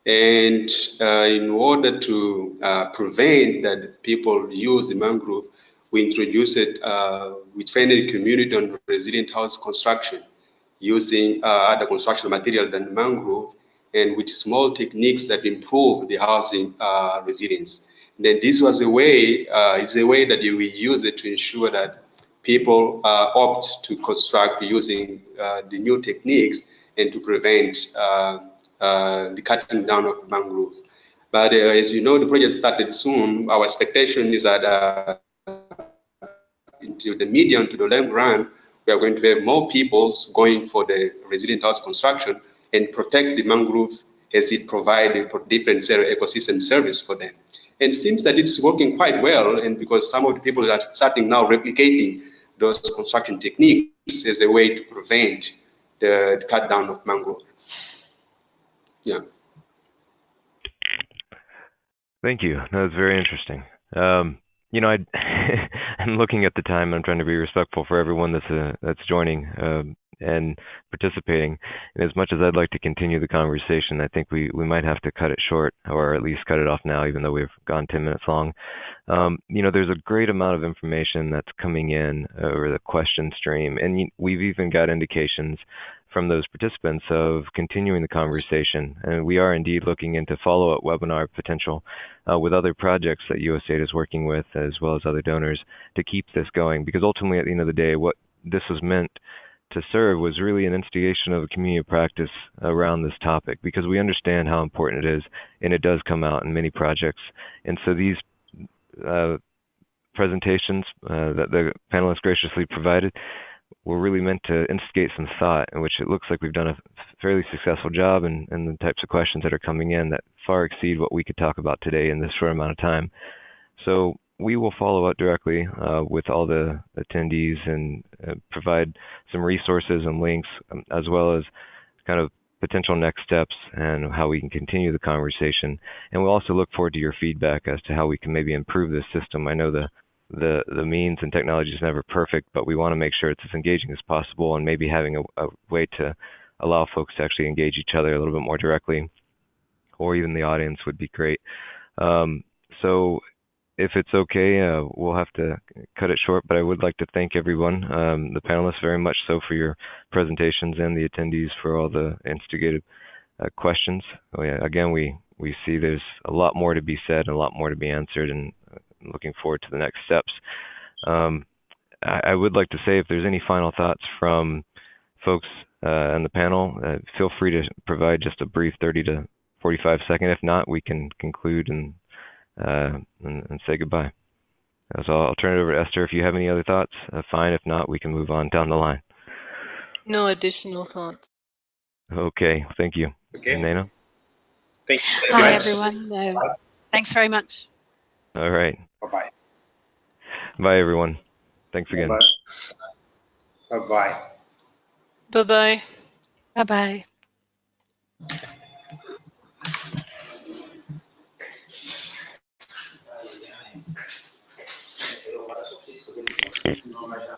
And in order to prevent that people use the mangrove, we introduced it, we trained the community on resilient house construction using other construction material than mangrove, and with small techniques that improve the housing resilience. And then this was a way, it's a way that we use it to ensure that people opt to construct using the new techniques and to prevent the cutting down of mangrove. But as you know, the project started soon. Our expectation is that into the medium to the long run, we are going to have more people going for the resilient house construction and protect the mangrove as it provides different ecosystem service for them. And it seems that it's working quite well, and because some of the people are starting now replicating those construction techniques as a way to prevent the cut down of mangrove. Yeah. Thank you. That was very interesting. You know, I'm looking at the time. I'm trying to be respectful for everyone that's joining and participating. And as much as I'd like to continue the conversation, I think we might have to cut it short, or at least cut it off now, even though we've gone 10 minutes long. You know, there's a great amount of information that's coming in over the question stream, and we've even got indications from those participants of continuing the conversation. And we are indeed looking into follow-up webinar potential with other projects that USAID is working with, as well as other donors, to keep this going. Because ultimately, at the end of the day, what this was meant to serve was really an instigation of a community of practice around this topic, because we understand how important it is, and it does come out in many projects. And so these presentations that the panelists graciously provided were really meant to instigate some thought, in which it looks like we've done a fairly successful job, and the types of questions that are coming in that far exceed what we could talk about today in this short amount of time. So we will follow up directly with all the attendees and provide some resources and links, as well as kind of potential next steps and how we can continue the conversation. And we'll also look forward to your feedback as to how we can maybe improve this system. I know the means and technology is never perfect, but we want to make sure it's as engaging as possible, and maybe having a way to allow folks to actually engage each other a little bit more directly, or even the audience would be great. So if it's okay, we'll have to cut it short, but I would like to thank everyone, the panelists very much so for your presentations, and the attendees for all the instigated questions. Oh yeah, again, we see there's a lot more to be said and a lot more to be answered, and looking forward to the next steps. I would like to say, if there's any final thoughts from folks on the panel, feel free to provide just a brief 30 to 45 second. If not, we can conclude and say goodbye. So I'll turn it over to Esther. If you have any other thoughts, fine. If not, we can move on down the line. No additional thoughts. Okay, thank you. Okay. Nana? Thank you very Hi, much. everyone. Thanks very much. All right. Bye-bye. Bye, everyone. Thanks again. Bye-bye. Bye-bye. Bye-bye. Bye-bye.